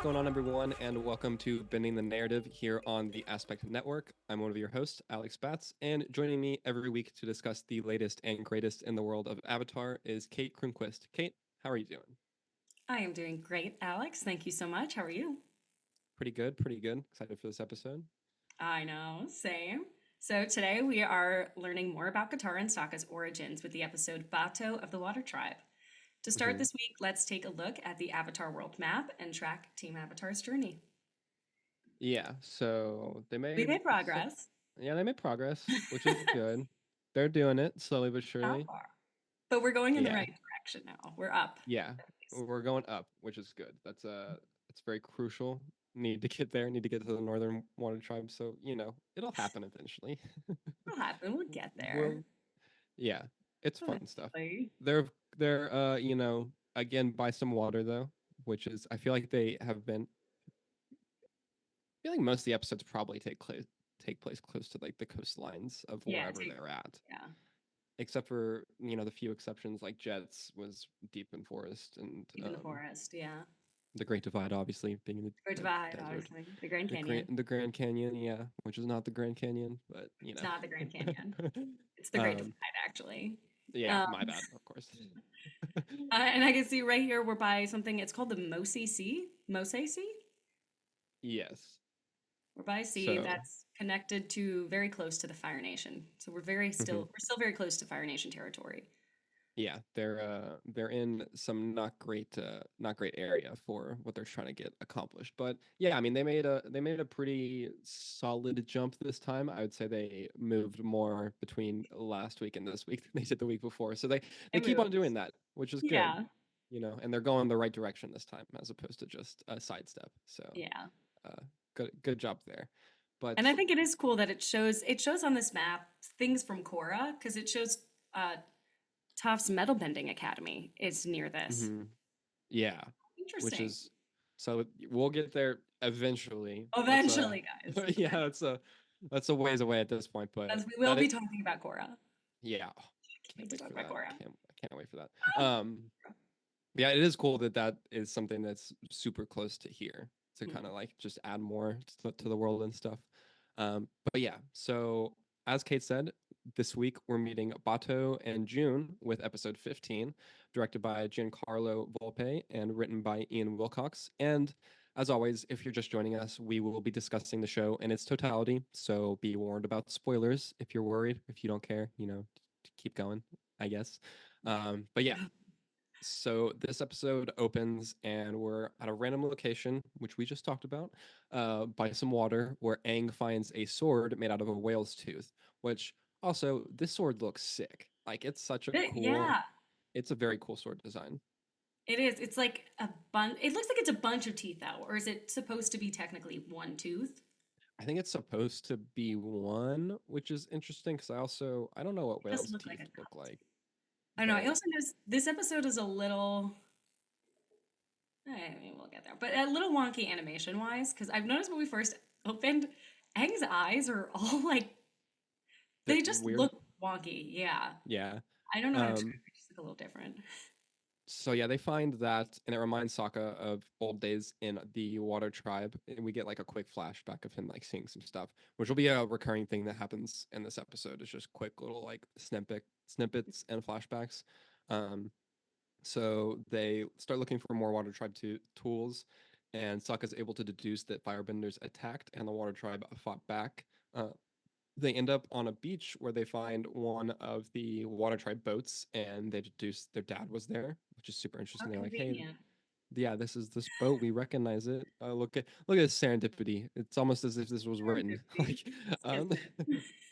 going on, everyone, and welcome to Bending the Narrative here on the Aspect Network. I'm one of your hosts, Alex Batts, and joining me every week to discuss the latest and greatest in the world of Avatar is Kate Kronquist. Kate, how are you doing? I am doing great, Alex. Thank you so much. How are you? Pretty good, pretty good. Excited for this episode. I know, same. So today we are learning more about Katara and Sokka's origins with the episode Bato of the Water Tribe. To start hmm this week, let's take a look at the Avatar world map and track Team Avatar's journey. Yeah, so they We made made progress. yeah, they made progress, which is good. They're doing it slowly but Not surely. far. But we're going in the Yeah, right direction now. We're up. yeah, we're going up, which is good. That's very crucial. Need to get there. Need to get to the Northern Water Tribe. So it'll happen eventually. It'll happen. We'll get there. We'll Yeah, it's fun stuff. Eventually. They're again by some water though, which is I feel like they have been. I feel like most of the episodes probably take place close to like the coastlines of Yeah, wherever they're at, yeah. except for the few exceptions like Jets was deep in forest and Deep in the forest, yeah. the Great Divide obviously being in Great the Divide, desert. obviously. The Grand The Grand Canyon. the Grand Canyon, yeah, which is not the Grand Canyon, but It's not the Grand Canyon. It's the Great um, Divide, actually. yeah, Um, my bad, of course. and I can see right here we're by something. It's called the Mosi Sea. Mose Sea. Yes. We're by a sea So that's connected to very close to the Fire Nation. So mhm. we're still very close to Fire Nation territory. Yeah, they're in some not great area for what they're trying to get accomplished. But yeah, I mean they made a pretty solid jump this time. I would say they moved more between last week and this week than they did the week before. So they They keep on moved. doing that, which is good. Yeah, And they're going the right direction this time as opposed to just a sidestep. So yeah. uh good job there. But And I think it is cool that it shows on this map things from Korra because it shows uh, Toph's Metal Bending Academy is near this. mhm, yeah, which Interesting. is so we'll get there eventually. That's Eventually, guys. yeah, that's a ways away at this point, but As we will that be it talking about Korra. yeah, Can't can't wait to wait talk for about that. Korra. I can't wait for that. Yeah, it is cool that that is something that's super close to here to kind Hmm. of like just add more to the world and stuff. But yeah, so as Kate said, this week we're meeting Bato and June with episode 15, directed by Giancarlo Volpe and written by Ian Wilcox. And as always, if you're just joining us, we will be discussing the show in its totality. So be warned about spoilers if you're worried. If you don't care, keep going, I guess. But yeah, so this episode opens and we're at a random location, which we just talked about, by some water, where Aang finds a sword made out of a whale's tooth. Which also, this sword looks sick. Like Yeah, it's a very cool sword design. it is. It's like a bunch. It looks like it's a bunch of teeth, though, or is it supposed to be technically one tooth? I think it's supposed to be one, which is interesting because I don't know what It does whale's look like teeth a look couple like, teeth. I don't know. I but also noticed this episode is a little. I mean, we'll get there, but a little wonky animation wise, because I've noticed when we first opened, Aang's eyes are all like they're they just weird. look wonky. Yeah, Yeah. I don't know how to describe Um, it. They just look a little different. So yeah, they find that, and it reminds Sokka of old days in the Water Tribe. And we get like a quick flashback of him like seeing some stuff, which will be a recurring thing that happens in this episode. It's just quick little like snippets and flashbacks. Um, so they start looking for more Water Tribe tools, and Sokka's able to deduce that Firebenders attacked and the Water Tribe fought back. Uh, they end up on a beach where they find one of the Water Tribe boats, and they deduce their dad was there, which is super How interesting. They're like, "Hey, convenient. yeah, this is this boat. We recognize it. Look at this serendipity. It's almost as if this was written." Serendipity. like, Is um,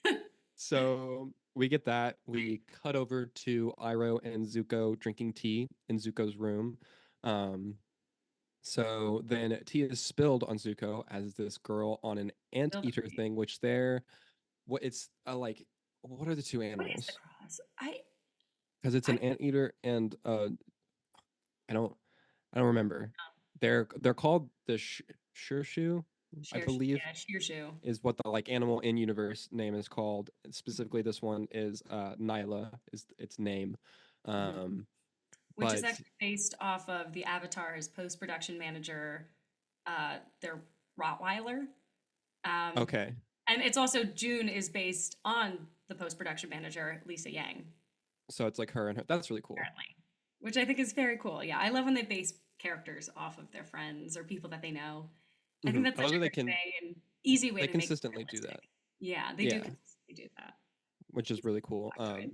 it? so we get that. We cut over to Iroh and Zuko drinking tea in Zuko's room. Um, so then tea is spilled on Zuko as this girl on an anteater Ability. thing, which they're what it's like. What are the two What is the animals? cross? Because it's an I anteater and I don't I don't remember. They're called the Shirshu, I sheer, believe, yeah, sheer shoe, is what the like animal in universe name is called. And specifically, this one is Nyla is its name. hmm Um, which is but actually based off of the Avatar's post production manager. their Rottweiler. Um, Okay. and it's also June is based on the post production manager Lisa Yang, So it's like her and her. That's really cool. apparently, which I think is very cool. Yeah, I love when they base characters off of their friends or people that they know. I think that's I such love that a they great can way and easy way they to make it consistently do that. realistic. Yeah, they do Yeah, consistently do that. which is It's really cool. factoid.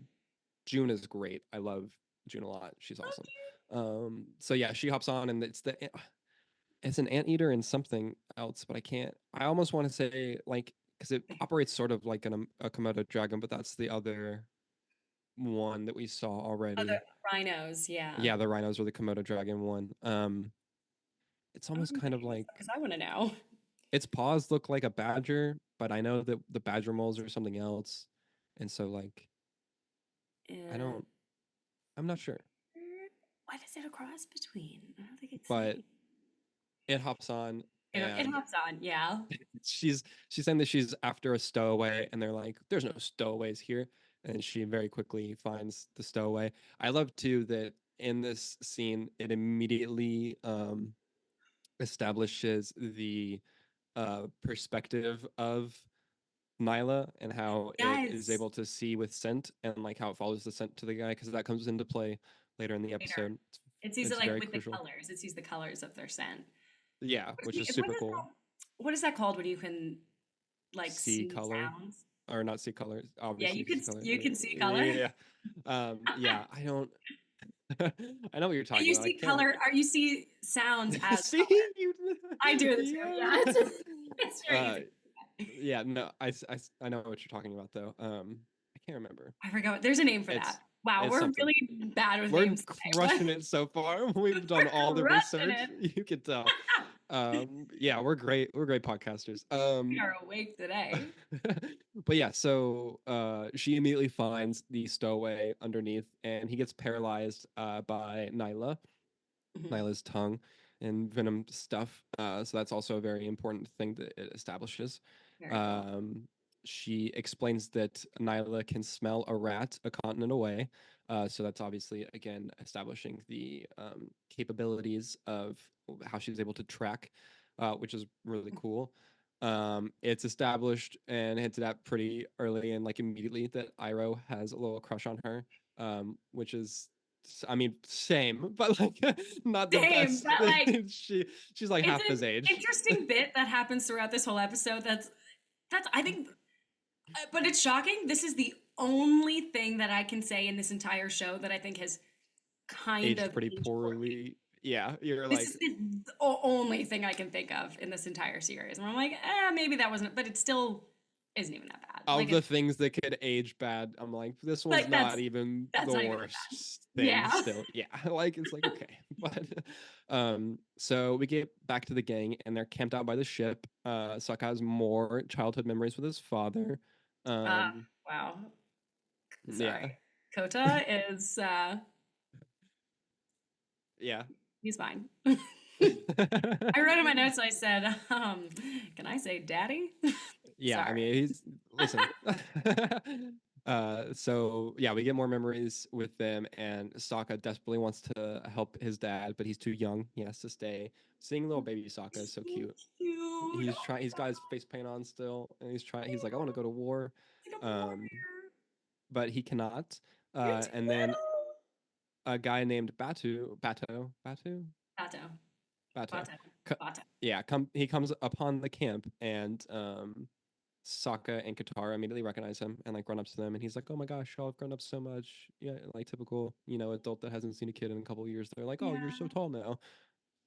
June is great. I love June a lot. She's Oh, awesome. So yeah, she hops on and it's an anteater and something else, but I can't. I almost want to say like because it cute. operates sort of like a Komodo dragon, but that's the other one that we saw Other already. rhinos, yeah. Yeah, the rhinos or the Komodo dragon one. It's I don't almost know what kind the of name is like because I want to know. its paws look like a badger, but I know that the badger moles are something else, and so like I Uh, don't. I'm not sure, what is it a cross between? I don't think it's but saying. it hops on It and hops on, yeah. she's saying that she's after a stowaway, and they're like, "There's no stowaways here," and she very quickly finds the stowaway. I love too that in this scene it immediately establishes the perspective of Nyla and how it is Yes. able to see with scent and like how it follows the scent to the guy because that comes into play later in the Later. episode. It sees it It's like very with the crucial. colors. It sees the colors of their scent. Yeah, which is What super is cool. what is that called when you can like See see color sounds? or not see colors. Yeah, Obviously, see color. you can see color. Yeah, yeah. I don't. I know what you're talking You about. I see can't. color or you see sounds as See color. you. I do it too. Yeah, Yeah. it's very Uh, easy. yeah. No, I know what you're talking about though. I can't remember. I forgot. There's a name for that. It's Wow, it's we're something. really bad with We're names today. crushing it so far. We've done all We're the crushing research. it. You can tell. Yeah, we're great. We're great podcasters. We are awake today. But yeah, so she immediately finds the stowaway underneath, and he gets paralyzed by Mhm. Nyla's tongue and venom stuff. So that's also a very important thing that it establishes. Very cool. Um, she explains that Nyla can smell a rat a continent away. So that's obviously, again, establishing the capabilities of how she's able to track, which is really cool. It's established and hinted at pretty early and like immediately that Iroh has a little crush on her, which is I mean, same, but like not the Same, best but like thing. She's like it's half an his age. interesting bit that happens throughout this whole episode. That's I think, but it's shocking. This is the only thing that I can say in this entire show that I think has kind Aged of pretty aged poorly. poorly. Yeah, you're This is like the only thing I can think of in this entire series. And I'm like, maybe that wasn't, but it still isn't even that bad. of Like the it's things that could age bad. I'm like, this one's like not even that's the not even that bad. worst thing. Yeah. Still, yeah, like it's like okay, but so we get back to the gang and they're camped out by the ship. Sokka has more childhood memories with his father. Uh, Um, wow. Sorry. yeah, Kota is yeah. he's fine. I wrote in my notes, I said, can I say daddy? Yeah, I Sorry. mean, he's listen. So yeah, we get more memories with them, and Sokka desperately wants to help his dad, but he's too young. He has to stay. Seeing little baby Sokka is so So cute. cute. He's Oh trying. my He's got his god. face paint on still, and he's trying. He's like, I want to Yeah. go to war, Like a um, warrior. but he cannot. You're too And then little. a guy named Bato. Bato. Bato. Co- Bato. yeah, he comes upon the camp, and Sokka and Katara immediately recognize him and like run up to them, and he's like, "Oh my gosh, y'all have grown up so much." Yeah, like typical, adult that hasn't seen a kid in a couple of years. They're like, "Oh, you're so Yeah. tall now."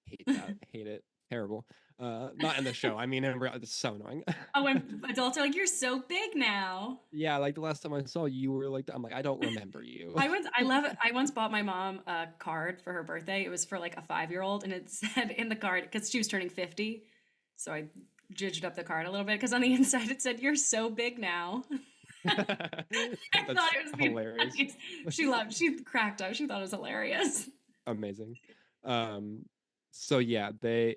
Hate that. Hate it. Terrible. Not in the show. I mean, in real, it's so annoying. Oh, when adults are like, you're so big now. Yeah, like the last time I saw you, you were like, I'm like, I don't remember you. I love it. I once bought my mom a card for her birthday. It was for like a 5-year-old, and it said in the card, because she was turning 50. So I judged up the card a little bit because on the inside it said, "You're so big now." I thought That's it was the hilarious. funniest. She cracked up. She thought it was hilarious. Amazing. Um, so yeah,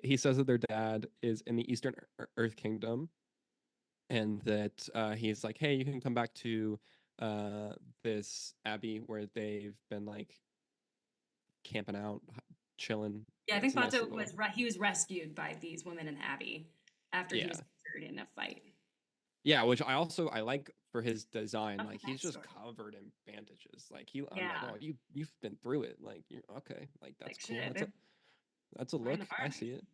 he says that their dad is in the Eastern Earth Kingdom, and that he's like, hey, you can come back to uh, this abbey where they've been like camping out, chilling. Yeah, I think It's a nice Bato little, he was rescued by these women in the Abbey after he was yeah. injured in a fight. Yeah, which I like for his design. Love Like the he's just backstory. covered in bandages. Like I'm like, Yeah, oh, you've been through it. Like you're okay. Like that's like cool. shit, they're That's a trying to look. I find see it.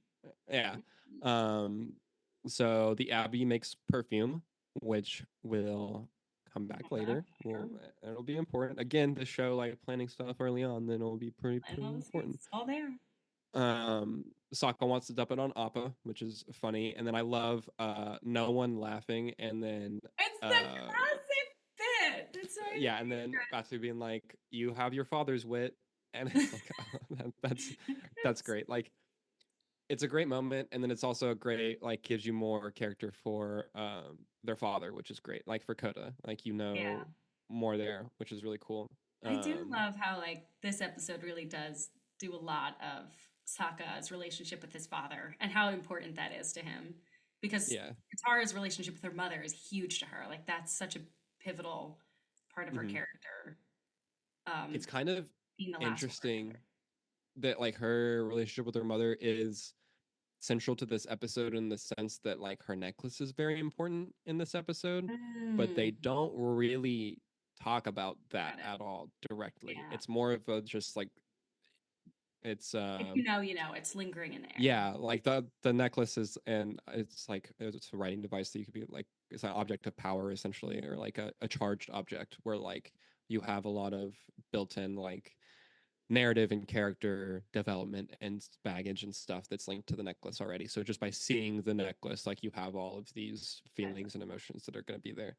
Yeah. Um. So the Abbey makes perfume, which will come back later. Will it'll be important. Again, the show like planning stuff early on, then it'll be and pretty all the important. seeds all there. Sokka wants to dump it on Appa, which is funny, and then I love no one laughing, and then It's the uh classic bit. It's my yeah, and then favorite. Batu being like, "You have your father's wit," and it's like, oh, that's It's great. Like, it's a great moment, and then it's also a great like gives you more character for their father, which is great. Like for Kota, like yeah. more there, which is really cool. I do Um, love how like this episode really does do a lot of Sokka's relationship with his father and how important that is to him. Because yeah, Katara's relationship with her mother is huge to her. Like that's such a pivotal part of her mhm. character. Um, It's kind of being the last interesting airbender. that like her relationship with her mother is central to this episode in the sense that like her necklace is very important in this episode, but Mm, they don't really talk about that credit. at all directly. Yeah. It's more of a just like it's If you know, it's lingering in the air. yeah, like the necklace is and it's like it's a writing device that you could be like it's an object of power essentially or like a charged object where like you have a lot of built-in like narrative and character development and baggage and stuff that's linked to the necklace already. So just by seeing the necklace, like you have all of these That's feelings and emotions that are going to be there,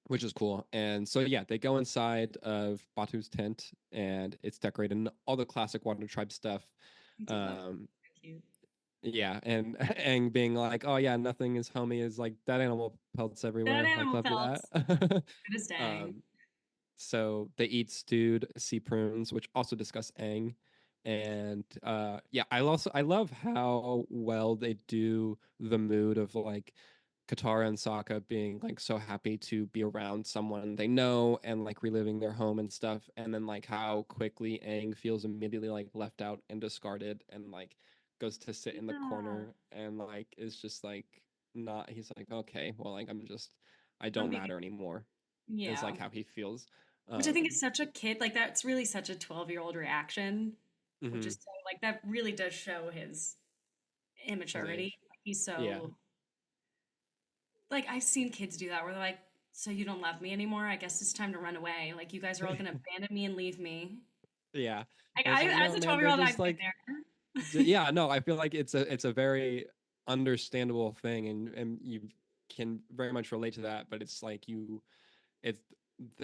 which is cool. And so yeah, they go inside of Batu's tent and it's decorated in all the classic Water Tribe stuff. I do love Um, it. Cute. yeah, and and being like, oh yeah, nothing is homey is like that animal pelts That everywhere. Like animal love felt that. good as dang. um, So they eat stewed sea prunes, which also discuss Aang. And yeah, I love how well they do the mood of like Katara and Sokka being like so happy to be around someone they know and like reliving their home and stuff. And then like how quickly Aang feels immediately like left out and discarded and like goes to sit in the Yeah. corner and like is just like not he's like, okay, well like I I'm don't being matter anymore is yeah. like how he feels. Which I think is Um, such a kid, like that's really such a 12-year-old reaction, which mhm, is so like that really does show his his immaturity. age. Like, he's Yeah. so like I've seen kids do that where they're like, so you don't love me anymore? I guess it's time to run away. Like you guys are all gonna abandon me and leave me. Yeah. Like And it's like, I as no, a man, they're 12-year-old, I've just been like there. yeah, no, I feel like it's a very understandable thing and you can very much relate to that, but it's like it's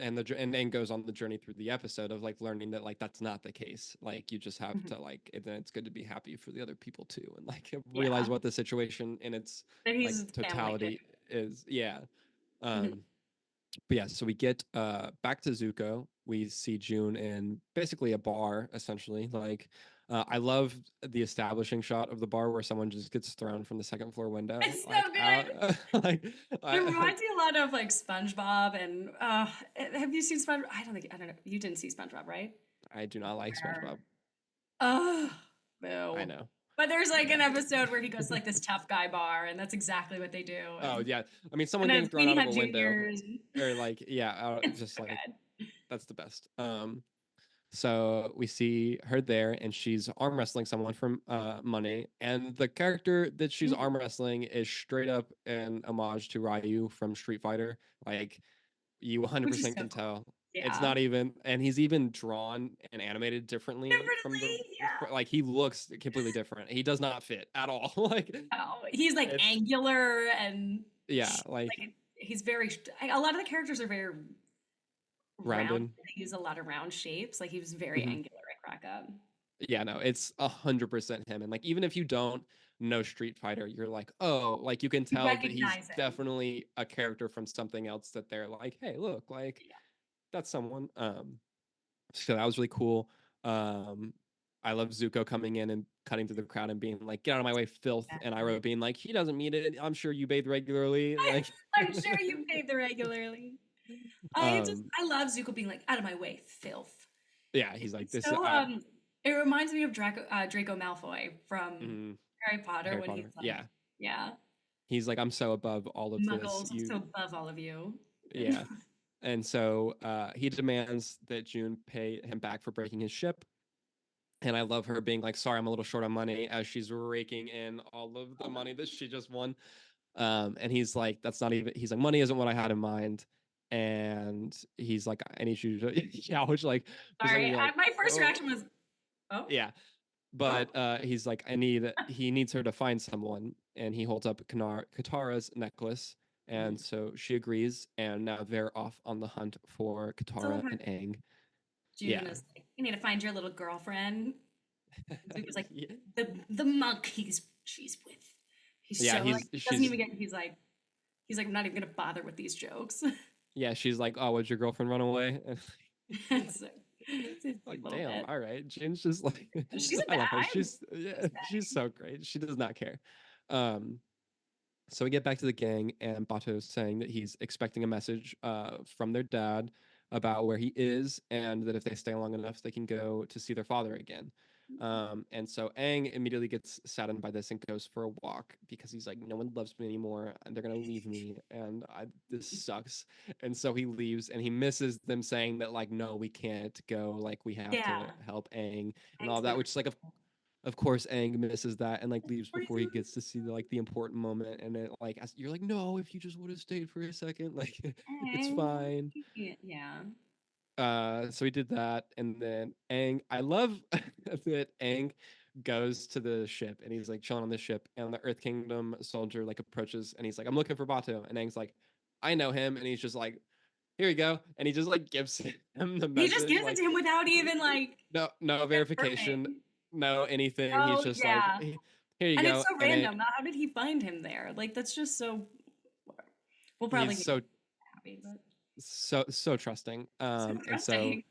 and goes on the journey through the episode of like learning that like that's not the case. Like you just have Mhm. to like and then it's good to be happy for the other people too and like realize Yeah. what the situation in its That like he's family too. totality is. Yeah. Mhm. Um but yeah, so we get back to Zuko. We see June in basically a bar, essentially. Like, I love the establishing shot of the bar where someone just gets thrown from the second floor window, It's so like good. out. like, It I reminds me a lot of like SpongeBob and have you seen SpongeBob? I don't know. You didn't see SpongeBob, right? I do not like Where SpongeBob. oh I boo. know. But there's like Yeah. an episode where he goes to like this tough guy bar and that's exactly what they do. Oh yeah. I mean, And someone then getting it's thrown Beanie out of Hut a window, Juniors. or like, yeah, It's just so like good. that's the best. So we see her there, and she's arm wrestling someone from Money, and the character that she's Mhm. arm wrestling is straight up an homage to Ryu from Street Fighter. Like you Which is 100% so can cool. tell. It's Yeah. not even, and he's even drawn and animated differently from the Differently, yeah. like he looks completely different. He does not fit at all. like Oh, he's like it's angular and yeah, like like he's very a lot of the characters are very round. rounded. They use a lot of round shapes. Like he was very Mhm. angular at crack up. Yeah, no, it's 100% him. And like, even if you don't know Street Fighter, you're like, oh, like you can You tell that he's recognize him. definitely a character from something else that they're like, hey, look, like Yeah. that's someone. So that was really cool. Um, I love Zuko coming in and cutting through the crowd and being like, get out of my way, filth. And I wrote being like, he doesn't mean it. I'm sure you bathe regularly. Like, I'm sure you paid the regularly. um, I love Zuko being like out of my way, filth. yeah, he's like It's this. so It reminds me of Draco Malfoy from Mhm. Harry Potter Harry when he's Potter. like, Yeah. yeah, He's like, I'm so above all of this. Muggles, I'm so You, above all of you. And yeah. And so he demands that June pay him back for breaking his ship. And I love her being like, sorry, I'm a little short on money as she's raking in all of the money that she just won. And he's like, that's not even, he's like, money isn't what I had in mind. And he's like, I need you to, yeah, which like, for a second, sorry, you're like, my first oh, reaction was, oh, yeah. oh, But he's like, he needs her to find someone. And he holds up Katara's necklace. mhm. And so she agrees. And now they're off on the hunt for So I love Katara how and Aang. June Yeah. is like, you need to find your little girlfriend. And Zuko's like, yeah. the monk she's with. He's Yeah. so like He's, he doesn't she's, even get. He's like I'm not even gonna bother with these jokes. yeah. She's like, oh, would your girlfriend run away? So it's a Like, cute little damn, bit. all right. Jane's just like, She's a I bad. love her. She's, yeah, she's so great. She does not care. Um, so we get back to the gang, and Bato's saying that he's expecting a message from their dad about where he is, and that if they stay long enough, they can go to see their father again. And so Aang immediately gets saddened by this and goes for a walk because he's like, no one loves me anymore, and they're gonna leave me, and this sucks. And so he leaves, and he misses them saying that like, no, we can't go, like we have Yeah, to help Aang and all thanks, that, man. which is like of course Aang misses that and like leaves What before he gets to see like the important moment, and it like you're like, no, if you just would have stayed for a second, like it's fine. Yeah. So he did that, and then Aang, I love that Aang goes to the ship and he's like chilling on the ship, and the Earth Kingdom soldier like approaches and he's like, I'm looking for Bato, and Aang's like, I know him, and he's just like, here you go, and he just like gives him the He just message, gives it like to him without even like no verification, confirming. no anything. He's Oh just like, yeah, here you and it's go, so and it random. How did he find him there? Like that's just so. We'll probably he's get so happy, but so trusting. so And so interesting.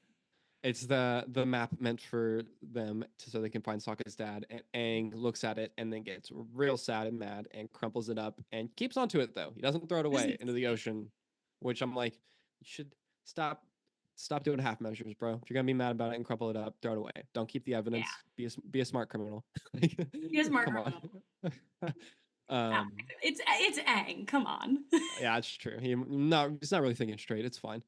it's the map meant for them so they can find Sokka's dad. And Aang looks at it and then gets real sad and mad and crumples it up and keeps onto it though. He doesn't throw it Just away into the ocean, which I'm like, you should stop doing half measures, bro. If you're gonna be mad about it and crumple it up, throw it away. Don't keep the yeah, evidence. Be a smart criminal. Like, he is a smart come on. criminal. Ah, um, it's Aang. Come on. yeah, it's true. He's not really thinking straight. It's fine.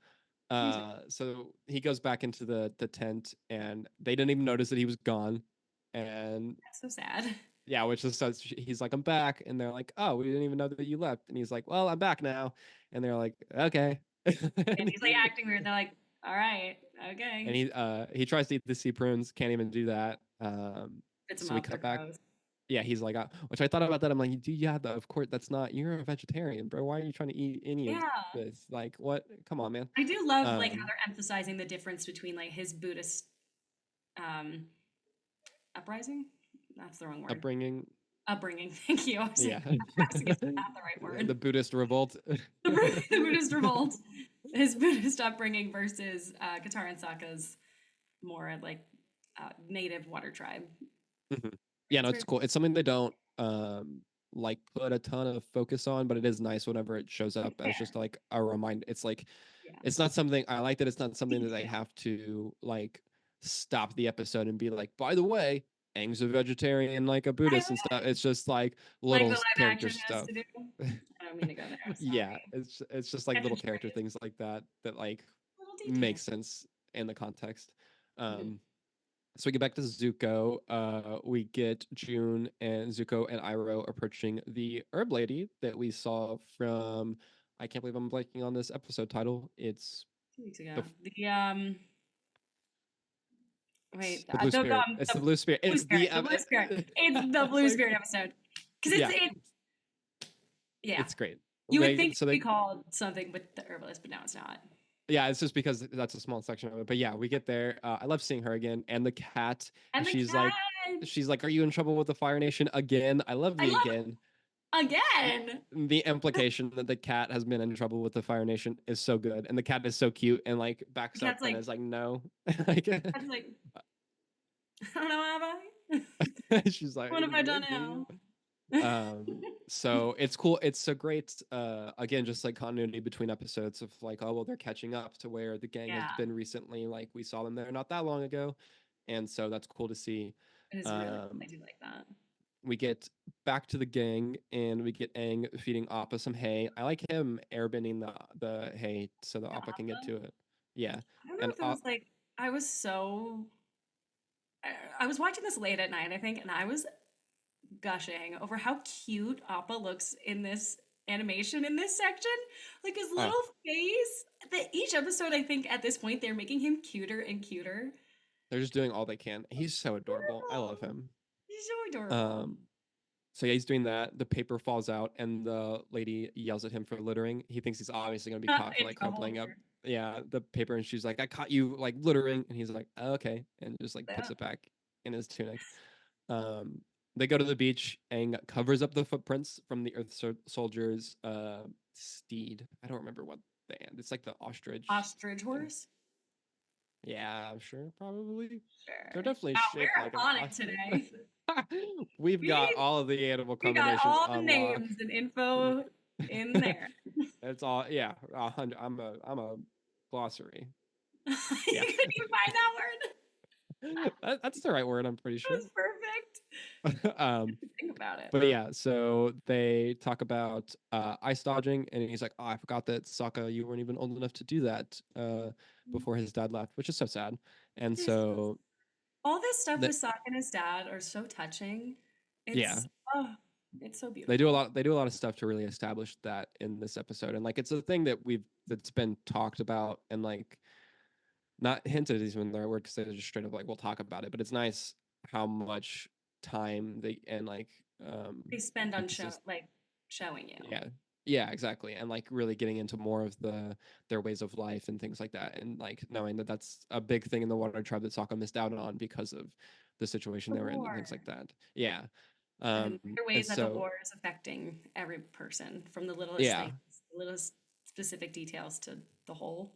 He's So he goes back into the tent, and they didn't even notice that he was gone. And so sad. yeah, which is so he's like, I'm back, and they're like, oh, we didn't even know that you left. And he's like, well, I'm back now, and they're like, okay. And and, he's like acting weird. They're like, all right, okay. he tries to eat the sea prunes, can't even do that. Spits them So we up. They're cut back. gross. Yeah, he's like, which I thought about that. I'm like, dude, yeah, of course, that's not. You're a vegetarian, bro. Why are you trying to eat any of Yeah. this? Like, what? Come on, man. I do love like how Um, they're emphasizing the difference between like his Buddhist um uprising. That's the wrong word. upbringing. Upbringing. Thank you. Yeah. Uprising is not the right word. The Buddhist revolt. The Buddhist revolt, his Buddhist upbringing versus Katara and Sokka's more like native water tribe. Mhm. Yeah, no, It's very it's cool. It's something they don't like put a ton of focus on, but it is nice whenever it shows up as fair. just like a reminder. It's like Yeah. it's not something I like that it's not something that they Detail. have to like stop the episode and be like, by the way, Aang's a vegetarian, like a I, Buddhist and stuff. It's just like like the little live character action has stuff. to do. I don't mean to go there. Yeah, Sorry. it's just like little Catching character strays. things like that that like Little make details. sense in the context. Mhm. Um so we get back to Zuko. We get June and Zuko and Iroh approaching the Herb Lady that we saw from. I can't believe I'm blanking on this episode title. It's 2 weeks the ago. f- Wait, the Blue Spirit. It's the Blue Spirit. Blue It's Spirit. the. The Blue Spirit. It's I the was Blue like, Spirit episode. Because yeah, yeah. it's great. You would think So it'd be they called something with the herbalist, but now it's not. yeah, it's just because that's a small section of it. But yeah, we get there. I love seeing her again and the cat. And And the cat. she's like, "Are you in trouble with the Fire Nation again?" I love I the love again. it again. The implication that the cat has been in trouble with the Fire Nation is so good, and the cat is so cute and like The backs up cat's and like, is like, "No," like cat's like, I don't know, have I? she's like, What have I done maybe. now? So it's cool. It's a great, again, just like continuity between episodes of like, oh well, they're catching up to where the gang has Yeah. been recently. Like we saw them there not that long ago, and so that's cool to see. It is really cool. I Um, do like that. we get back to the gang, and we get Aang feeding Appa some hay. I like him airbending the hay so that The Appa can get Appa. to it. Yeah, I don't know and if that was like I was so I was watching this late at night, I think, and I was gushing over how cute Appa looks in this animation in this section. Like his uh, little face. Each episode, I think, at this point, they're making him cuter and cuter. they're just doing all they can. He's so adorable. I love Adorable. him. He's so adorable. Um, so yeah, he's doing that. The paper falls out, and the lady yells at him for littering. He thinks he's obviously gonna be caught for In like trouble crumpling up, for yeah, the paper, and she's like, "I caught you like littering," and he's like, "Oh, okay," and just like puts that. it back in his tunic. Um, they go to the beach. Aang covers up the footprints from the Earth soldiers' steed. I don't remember what the and it's like the ostrich Ostrich thing. horse. Yeah, I'm sure, probably. They're Sure. definitely Wow, shaped like we're an on it ostrich. today. We've got We all of the animal we got combinations all the on lock. names and info in there. It's all, yeah. 100. I'm a glossary. You Yeah, couldn't even find that word. that's the right word. I'm pretty That sure. was perfect. um, Think about it. but yeah, so they talk about ice dodging, and he's like, "Oh, I forgot that Sokka, you weren't even old enough to do that before his dad left," which is so sad. And There's so all this stuff that, with Sokka and his dad are so touching. yeah, It's oh, it's so they do a beautiful. lot. They do a lot of stuff to really establish that in this episode, and like it's a thing that's been talked about and like not hinted is even the right word because they're just straight up like we'll talk about it. But it's nice how much time they and like They spend on emphasis, showing you. yeah, yeah, exactly, and like really getting into more of their ways of life and things like that, and like knowing that that's a big thing in the Water Tribe that Sokka missed out on because of the situation The they were in and war. things like that. Yeah, And there are and ways that the so war is affecting every person, from the littlest yeah, things, the littlest specific details to the whole.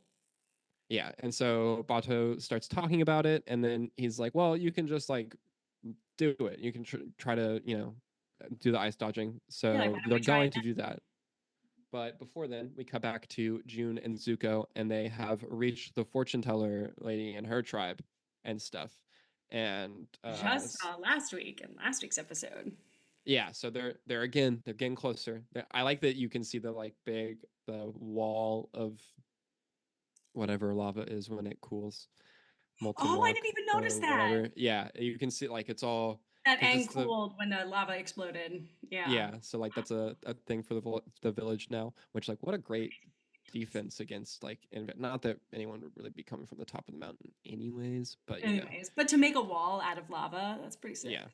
yeah, and so Bato starts talking about it, and then he's like, "Well, you can just like do it. You can try to do the ice dodging." Yeah, like why So don't they're we try it going to do that. But before then, we cut back to June and Zuko, and they have reached the fortune teller lady and her tribe and stuff. And just last week in last week's episode? yeah, so they're getting closer. I like that you can see the like the wall of whatever lava is when it cools, molten Oh, I rock didn't even notice or that. whatever. Yeah, you can see like it's all That because Aang it's the cooled when the lava exploded. Yeah. yeah. So like that's a thing for the village now, which like what a great defense against like not that anyone would really be coming from the top of the mountain anyways, but Anyways, but to make a wall out of lava, that's pretty sick. yeah,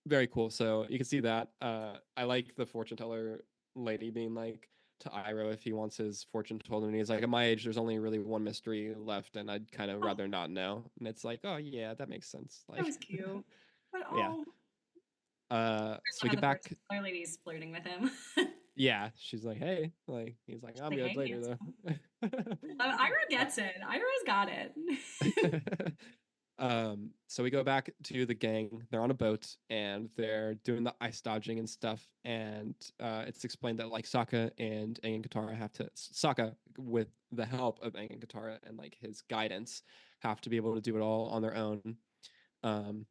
very cool. So you can see that. I like the fortune teller lady being like to Iroh if he wants his fortune told, and he's like, at my age, there's only really one mystery left, and I'd kind of Oh, rather not know. And it's like, oh yeah, that makes sense. that Like, was cute. But yeah. oh, So we one of get the back. fortune teller ladies flirting with him. Yeah, she's like, hey, like he's like, I'm Like, good hey, later handsome. though. Ira gets it. Ira's got it. So we go back to the gang. They're on a boat and they're doing the ice dodging and stuff. And it's explained that like Sokka and Aang and Katara have to Sokka with the help of Aang and Katara and like his guidance have to be able to do it all on their own. Um,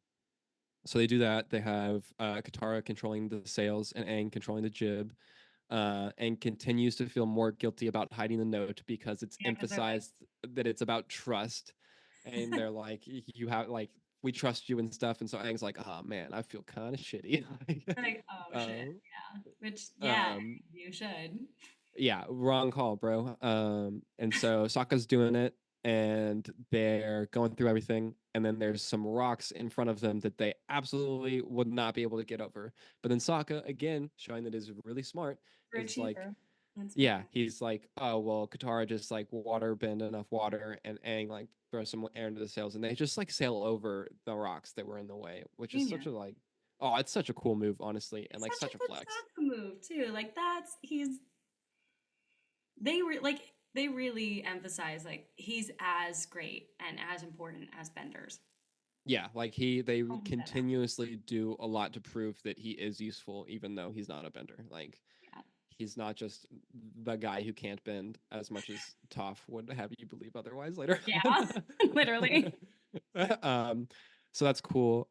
so they do that. They have Katara controlling the sails and Aang controlling the jib. And continues to feel more guilty about hiding the note because it's Yeah, because they're like, emphasized that it's about trust. And they're like, you have like, we trust you and stuff. And so Aang's like, oh man, I feel kind of shitty. they're like, oh shit, um, yeah. Which, yeah, um, you should. yeah, wrong call, bro. And so Sokka's doing it, and they're going through everything, and then there's some rocks in front of them that they absolutely would not be able to get over. But then Sokka, again, showing that is really smart, For a is like, cheater. That's yeah, fair. he's like, oh well, Katara just like water bend enough water, and Aang like throw some air into the sails, and they just like sail over the rocks that were in the way, which is such Genius. a like, oh, it's such a cool move, honestly, and It's like such such a a good flex. Sokka move too. Like that's he's they really emphasize like he's as great and as important as Benders. Yeah, like they Oh, that out. continuously do a lot to prove that he is useful, even though he's not a bender. Like Yeah. he's not just the guy who can't bend, as much as Toph would have you believe otherwise later Yeah. on. Literally. um, so that's cool.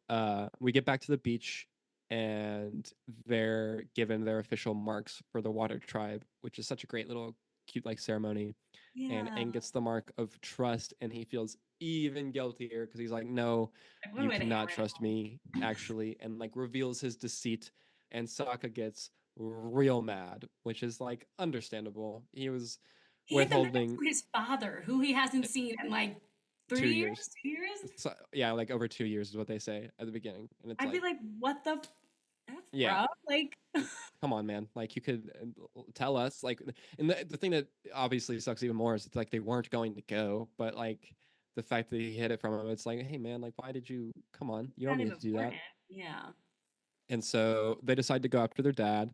We get back to the beach, and they're given their official marks for the water tribe, which is such a great little cute like ceremony. And Yeah. Aang gets the mark of trust, and he feels even guiltier because he's like, "No, Like, what a you way to cannot hammer it trust home. me," actually, and like reveals his deceit. And Sokka gets real mad, which is like understandable. He was He hid the map withholding from his father, who he hasn't seen in like two 3 years, years. 2 years. So, yeah, like over 2 years is what they say at the beginning, and it's I'd be like, like, what the F, yeah, bro? Like, come on, man. Like you could tell us, like, and the thing that obviously sucks even more is it's like they weren't going to go, but like the fact that he hid it from him, it's like, hey, man, like why did you? Come on, you don't kind of need to do that. important. Yeah. And so they decide to go after their dad.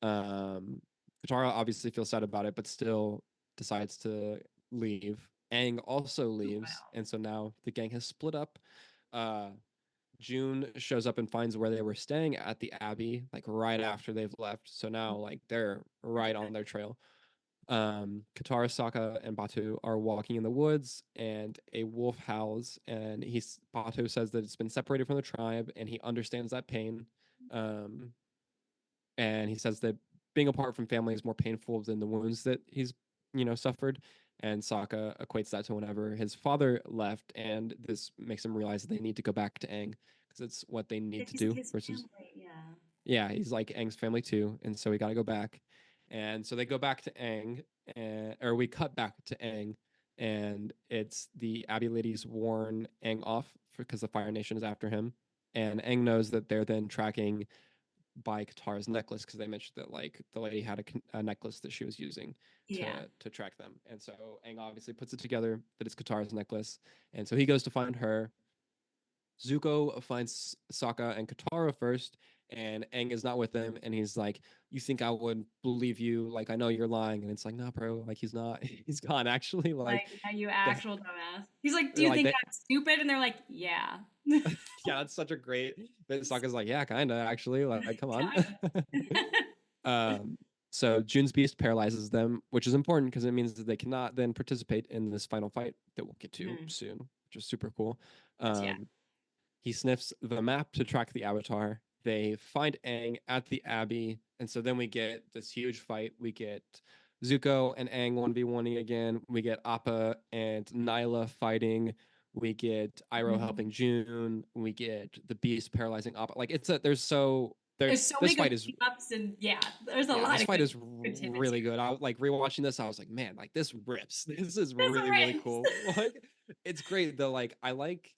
Katara obviously feels sad about it, but still decides to leave. Aang also Oh, leaves, wow. and so now the gang has split up. Uh, June shows up and finds where they were staying at the Abbey, like right after they've left. So now, like, they're That's right good. on their trail. Katara, Sokka, and Batu are walking in the woods, and a wolf howls. And Batu says that it's been separated from the tribe, and he understands that pain. Um, and he says that being apart from family is more painful than the wounds that he's suffered. And Sokka equates that to whenever his father left, and this makes him realize that they need to go back to Aang because it's what they Yeah, need to he's like do. his Versus, family. Yeah. yeah, he's like Aang's family too, and so we got to go back. And so they go back to Aang, or we cut back to Aang, and it's the Abbey ladies warn Aang off because the Fire Nation is after him, and Aang knows that they're then tracking by Katara's necklace because they mentioned that like the lady had a necklace that she was using Yeah. to track them, and so Aang obviously puts it together that it's Katara's necklace, and so he goes to find her. Zuko finds Sokka and Katara first, and Aang is not with them, and he's like, "You think I would believe you? Like I know you're lying," and it's like, "Nah, bro. Like he's not. He's gone. Actually, Like, like yeah, you the actual dumbass. He's like, do you like think that." I'm stupid? And they're like, yeah. Yeah, that's such a great. But Sokka's like, "Yeah, kinda. Actually, like come on." Kind of. Um, so June's Beast paralyzes them, which is important because it means that they cannot then participate in this final fight that we'll get to Mhm. soon, which is super cool. Yeah. Um, he sniffs the map to track the Avatar. They find Aang at the Abbey, and so then we get this huge fight. We get Zuko and Aang 1v1ing again. We get Appa and Nyla fighting. We get Iroh helping Mhm. June. We get the Beast paralyzing Appa. Like it's a there's so there There's so this many good fight is ups and yeah, there's a yeah, lot this of fight good is good tidbits really here. good. I like rewatching this. I was like, man, like this rips. This is This really really rips. cool. Like it's great though. Like I like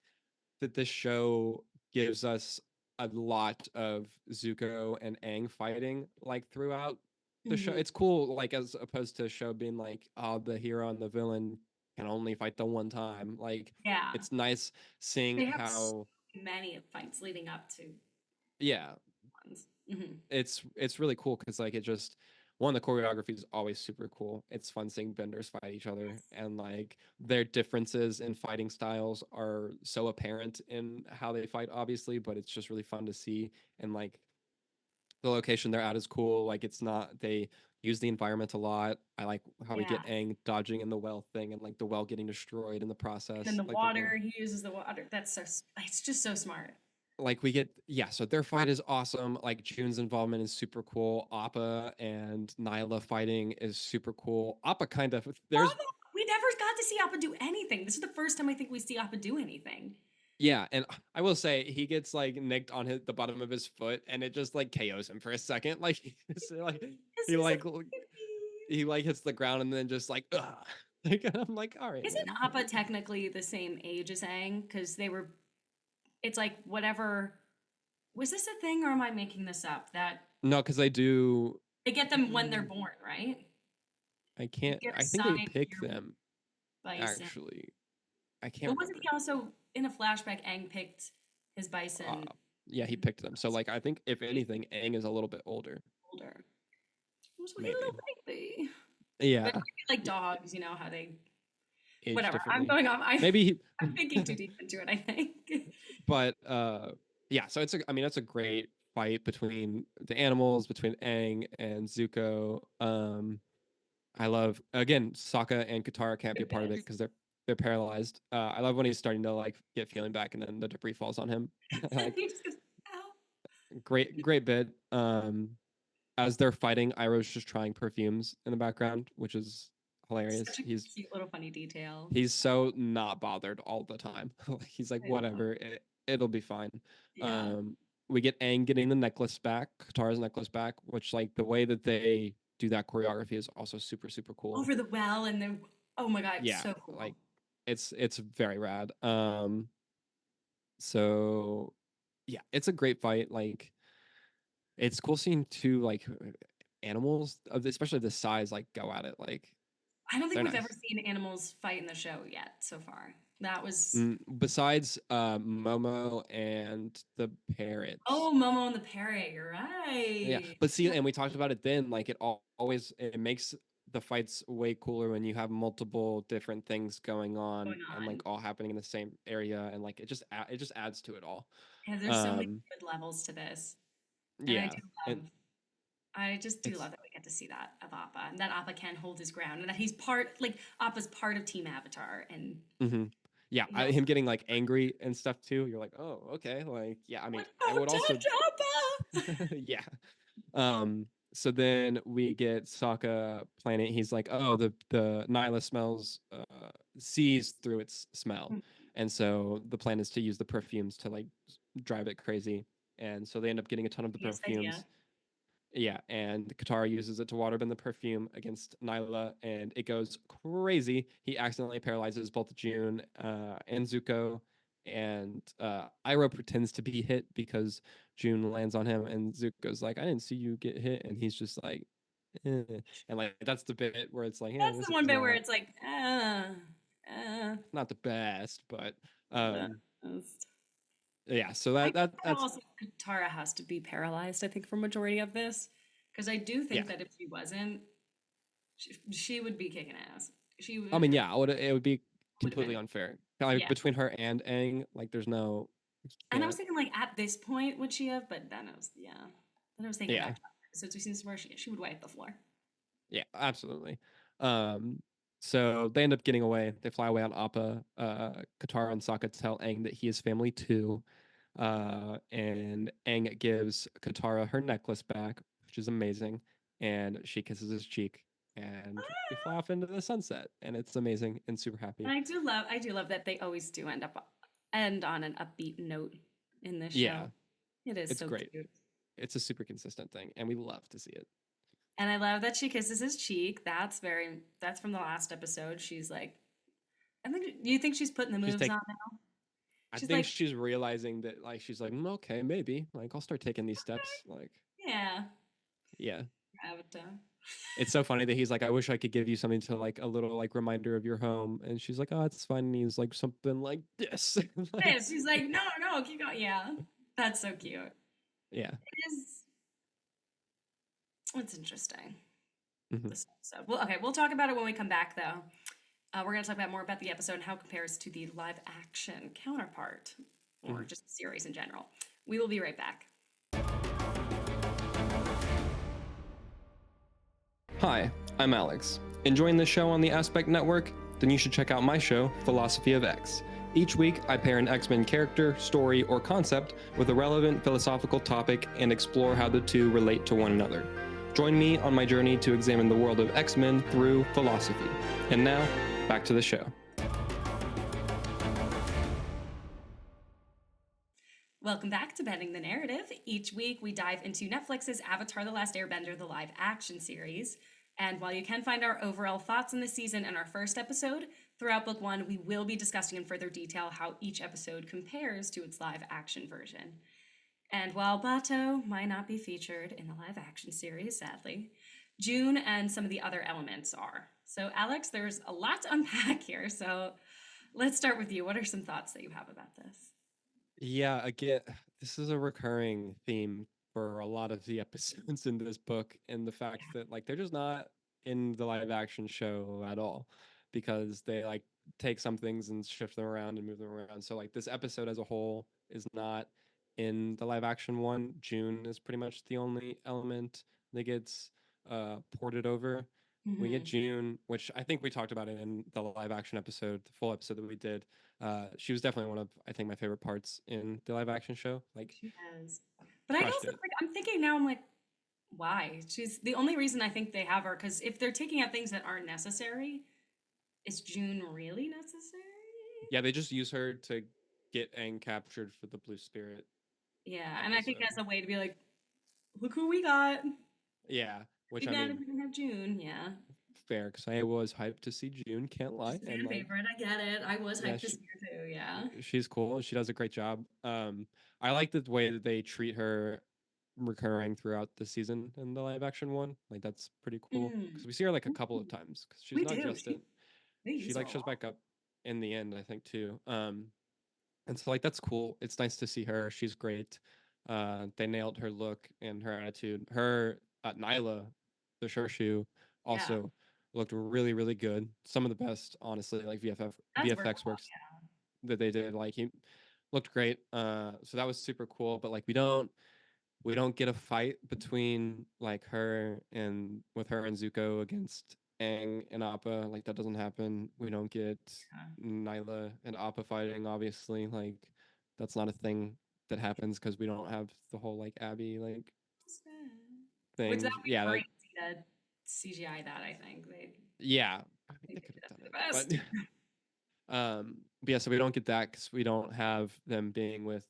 that this show gives us a lot of Zuko and Aang fighting like throughout the show. Mhm. It's cool, like as opposed to a show being like, oh, the hero and the villain can only fight the one time. Like Yeah. it's nice seeing They have so how many fights leading up to yeah, ones. Mhm. it's really cool because like it just one the choreography is always super cool. It's fun seeing benders fight each other Yes. and like their differences in fighting styles are so apparent in how they fight obviously, but it's just really fun to see. And like the location they're at is cool. Like it's not they use the environment a lot. I like how we Yeah. get Aang dodging in the well thing and like the well getting destroyed in the And then process. the Like the well water, he uses the water. That's so it's just so smart. like we get yeah, so their fight is awesome. Like June's involvement is super cool. Appa and Nyla fighting is super cool. Appa kind of there's Appa, we never got to see Appa do anything. This is the first time I think we see Appa do anything. yeah, and I will say he gets like nicked on the bottom of his foot and it just like KOs him for a second. Like like Because he he's a like baby. he like hits the ground and then just like ugh. Like I'm like all right, Isn't man. Appa technically the same age as Aang? Because they were, it's like whatever. Was this a thing or am I making this up? That No, because I do. they get them when they're born, right? I You can't. get I think they assigned pick your them bison. actually. I can't But wasn't he remember. also in a flashback? Aang picked his Uh, bison yeah, he when picked them. he So was like, I think if anything, Aang is a little bit older, older. He was a maybe. little baby. But Yeah, like dogs, you know how they. age Whatever. I'm differently. going off. Maybe. I'm thinking too deep into it. I think. But yeah. So it's a. I mean, that's a great fight between the animals, between Aang and Zuko. I love again Sokka and Katara can't be The a part of it bits. because they're they're paralyzed. I love when he's starting to like get feeling back, and then the debris falls on him. Like He just goes, ow. great bit. As they're fighting, Iroh's just trying perfumes in the background, which is hilarious. Such a cute little funny detail. He's so not bothered all the time. He's like, I love. whatever, it'll be fine. Yeah. Um, we get Aang getting the necklace back, Katara's necklace back, which like the way that they do that choreography is also super cool. Over the well and then oh my god, Yeah, so like cool. it's very rad. So yeah, it's a great fight. Like it's cool seeing two like animals of especially this size like go at it. Like I don't think they're we've ever nice. seen animals fight in the show yet so far. That was Besides Momo and the parrots. oh, Momo and the parrot. You're Yeah, right. but see, and we talked about it then. Like always, it makes the fights way cooler when you have multiple different things going on Going and like on. all happening in the same area, and like it just adds to it all. Yeah, there's so many Um, good levels to this, and I yeah, do and love. I just do it's love that we get to see that of Appa, and that Appa can hold his ground, and that he's part like Appa's part of Team Avatar, and hmm yeah, knows him getting like angry and stuff too. You're like, oh, okay, like yeah. I mean, what I would about also, Appa? yeah. So then we get Sokka planet. He's like, oh, the Nyla smells sees through its smell, and so the plan is to use the perfumes to like drive it crazy. And so they end up getting a ton of the Yes, idea. perfumes. Yeah, and Katara uses it to waterbend the perfume against Nyla, and it goes crazy. He accidentally paralyzes both June and Zuko, and Iroh pretends to be hit because June lands on him, and Zuko's like, "I didn't see you get hit," and he's just like, eh. And like that's the bit where it's like, yeah, That's this the one is bit where it's like, not the best, but the um, best. yeah. So I that think that's also Katara has to be paralyzed. I think for majority of this, because I do yeah. think that if she wasn't, she would be kicking ass. She I would mean, have yeah, it would be would have completely been unfair. Like yeah. between her and Aang, like there's no you And I was can't. thinking like at this point would she have, but then I was yeah. Then I was thinking Yeah, about episodes we've seen this where she would wipe the floor. yeah, absolutely. Um, so they end up getting away. They fly away on Appa. Katara and Sokka tell Aang that he is family too. And Aang gives Katara her necklace back, which is amazing. And she kisses his cheek, and we fly off into the sunset, and it's amazing and super And happy. I do love that they always do end on an upbeat note in this show. Yeah, It is it's so great. cute. It's a super consistent thing, and we love to see it. And I love that she kisses his cheek. That's from the last episode. She's like, I think you think she's putting the She's moves take on now. I She's think like, she's realizing that like she's like, okay, maybe. Like I'll start taking these steps. Like, yeah, yeah. Avatar. It's so funny that he's like, I wish I could give you something to like a little like reminder of your home. And she's like, oh, it's fine. And he's like something like this. Like, This. She's like, no, no, keep going. Yeah, that's so cute. yeah. It is. It's interesting. Hmm. This episode. Well, okay, we'll talk about it when we come back, though. We're going to talk about more about the episode and how it compares to the live action counterpart, or Hmm. just the series in general. We will be right back. Hi, I'm Alex. Enjoying the show on the Aspect Network? Then you should check out my show, Philosophy of X. Each week, I pair an X-Men character, story, or concept with a relevant philosophical topic and explore how the two relate to one another. Join me on my journey to examine the world of X-Men through philosophy. And now, back to the show. Welcome back to Bending the Narrative. Each week, we dive into Netflix's Avatar: The Last Airbender, the live action series. And while you can find our overall thoughts on the season in our first episode, throughout book one, we will be discussing in further detail how each episode compares to its live action version. And while Bato might not be featured in the live action series, sadly, June and some of the other elements are. So, Alex, there's a lot to unpack here. So, let's start with you. What are some thoughts that you have about this? Yeah, again, this is a recurring theme for a lot of the episodes in this book, and the fact that like they're just not in the live action show at all because they like take some things and shift them around and move them around. So like this episode as a whole is not in the live action one. June is pretty much the only element that gets ported over. We get Hmm. June, which I think we talked about it in the live action episode, the full episode that we did. She was definitely one of, I think, my favorite parts in the live action show. Like, She has. But I crushed also it. like I'm thinking now I'm like, why? She's the only reason I think they have her because if they're taking out things that aren't necessary, is June really necessary? Yeah, they just use her to get Aang captured for the Blue Spirit Yeah, and I think episode. as a way to be like, look who we got. Yeah, which Be I mad if mean, we didn't have June. Yeah. fair because I was hyped to see June. Can't She's lie, a and fan like, favorite. I get it. I was yeah, hyped to see her too. Yeah. she's cool. She does a great job. I like the way that they treat her recurring throughout the season in the live action one. Like that's pretty cool because Mm. we see her like a couple of Ooh, times because she's we not do. just in. They She use her like a shows lot. back up in the end, I think too. And so like that's cool. It's nice to see her. She's great. They nailed her look and her attitude. Her Nyla, the Shoe, Yeah, also looked really really good. Some of the best, honestly, like that's worth a VFX works that they did. Like he looked great. So that was super cool. But like we don't get a fight between like her and with her and Zuko against Aang and Appa. Like that doesn't happen. We don't get lot. Nyla and Appa fighting. Obviously, like that's not a thing that happens because we don't have the whole like Abby like Yeah. Which that things. would be Yeah, like crazy to CGI that. I think yeah. I mean, they they did could have that done for the it, best. but but yeah, so we don't get that because we don't have them being with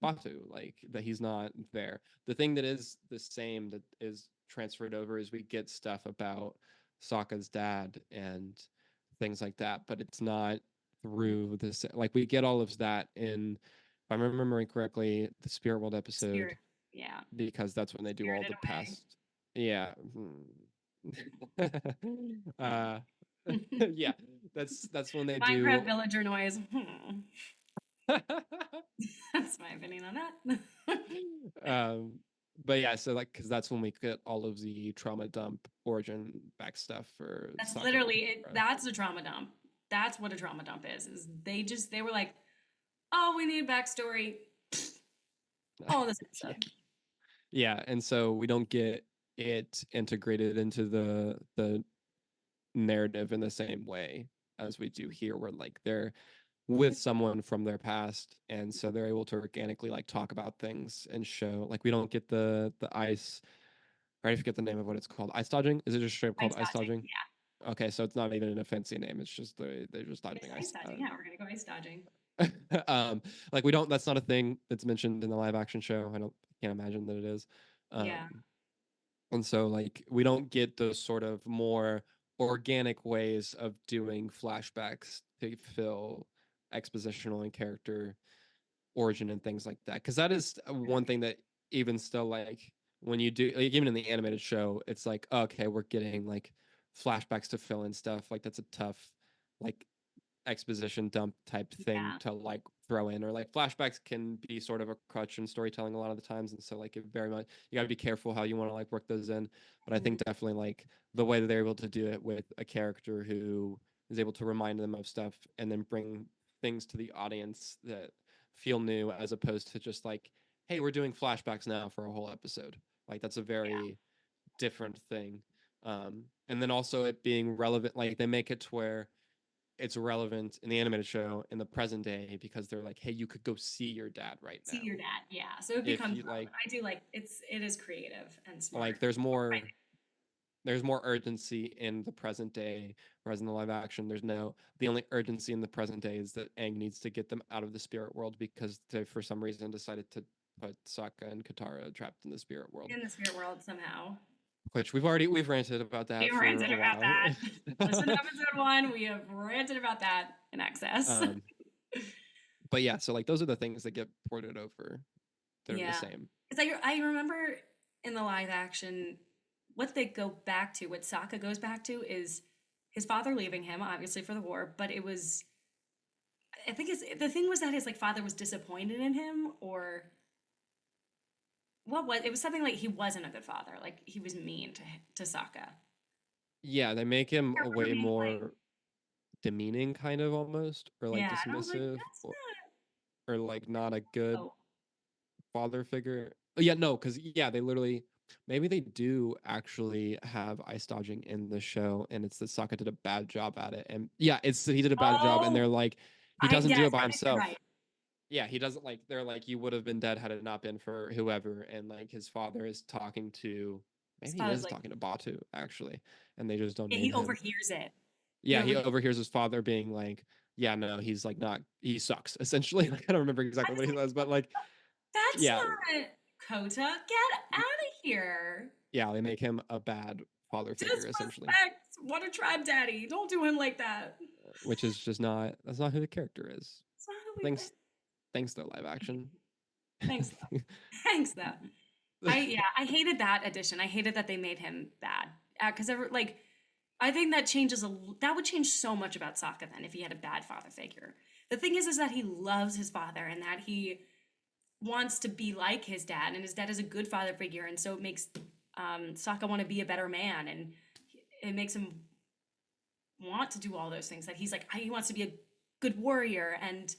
Batu, like that he's not there. The thing that is the same that is transferred over is we get stuff about Sokka's dad and things like that, but it's not through this. Like we get all of that in, if I'm remembering correctly, the Spirit World episode Spirit, yeah, because that's when they do all spirited the away. past. Yeah. uh, yeah, that's when they Minecraft do. villager noise. That's my opinion on that. um, but yeah, so like, because that's when we get all of the trauma dump origin back stuff for That's Sokka and literally it. Katara. That's a trauma dump. That's what a trauma dump is. Is they were like, oh, we need backstory. All this Yeah, episode. yeah, and so we don't get it integrated into the narrative in the same way as we do here, where like they're with someone from their past and so they're able to organically like talk about things and show like we don't get the ice. I already forget the name of what it's called. Ice dodging? Is it just straight up called Ice ice dodging. dodging? Yeah. Okay, so it's not even a fancy name. It's just they're just It's dodging ice ice. dodging. Yeah, we're gonna go ice dodging. Like we don't. That's not a thing that's mentioned in the live action show. Can't imagine that it is. Um, Yeah. and so like we don't get those sort of more organic ways of doing flashbacks to fill expositional and character origin and things like that, because that is one thing that even still like when you do like even in the animated show it's like okay we're getting like flashbacks to fill in stuff like that's a tough like exposition dump type thing Yeah. to like throw in, or like flashbacks can be sort of a crutch in storytelling a lot of the times, and so like it very much you got to be careful how you want to like work those in. But I Mhm. think definitely like the way that they're able to do it with a character who is able to remind them of stuff and then bring things to the audience that feel new as opposed to just like hey we're doing flashbacks now for a whole episode, like that's a Yeah. very different thing. And then also it being relevant, like they make it to where it's relevant in the animated show in the present day because they're like, hey, you could go see your dad right See now. your dad. Yeah. So it If becomes you relevant. I do like it is creative and smart. like there's more urgency in the present day, whereas in the live action, the only urgency in the present day is that Aang needs to get them out of the spirit world because they for some reason decided to put Sokka and Katara trapped in the spirit world. In the spirit world somehow. Which we've ranted about We that have for ranted a about while. that. Listen to episode one. We have ranted about that in excess. um, but yeah, so like those are the things that get ported over. They're the Yeah. same. Because I remember in the live action, what they go back to, what Sokka goes back to is his father leaving him, obviously for the war, but it was I think the thing was that his like father was disappointed in him or what was it was something like he wasn't a good father, like he was mean to Sokka. Yeah, they make him I a remember way being like, more demeaning kind of almost or like yeah, and I was like, dismissive that's or like not a good not. Oh, father figure. Yeah, no, because yeah, they literally Maybe they do actually have ice dodging in the show, and it's that Sokka did a bad job at it. And yeah, it's he did a bad job, and Oh, they're like, he I doesn't do yes, it by I think you're himself. right. Yeah, he doesn't like. They're like, you would have been dead had it not been for whoever. And like his father is talking to, His maybe he father's is like, talking to Batu actually, and they just don't yeah, name he him. overhears it. He Yeah, he overhears. overhears his father being like, yeah, no, he's like not, he sucks essentially. Like, I don't remember I exactly was what he like, says, but like, that's yeah, not Kota. Get out of here. yeah, they make him a bad father figure essentially, Disrespect. What a tribe daddy. Don't do him like that. which is just not, that's not who the character is. It's not who we. Thanks, thanks though, live action. Thanks though. Thanks though. I hated that addition. I hated that they made him bad because like I think that changes that would change so much about Sokka then if he had a bad father figure. The thing is that he loves his father and that he wants to be like his dad, and his dad is a good father figure, and so it makes Sokka want to be a better man, and it makes him want to do all those things. That he's like he wants to be a good warrior and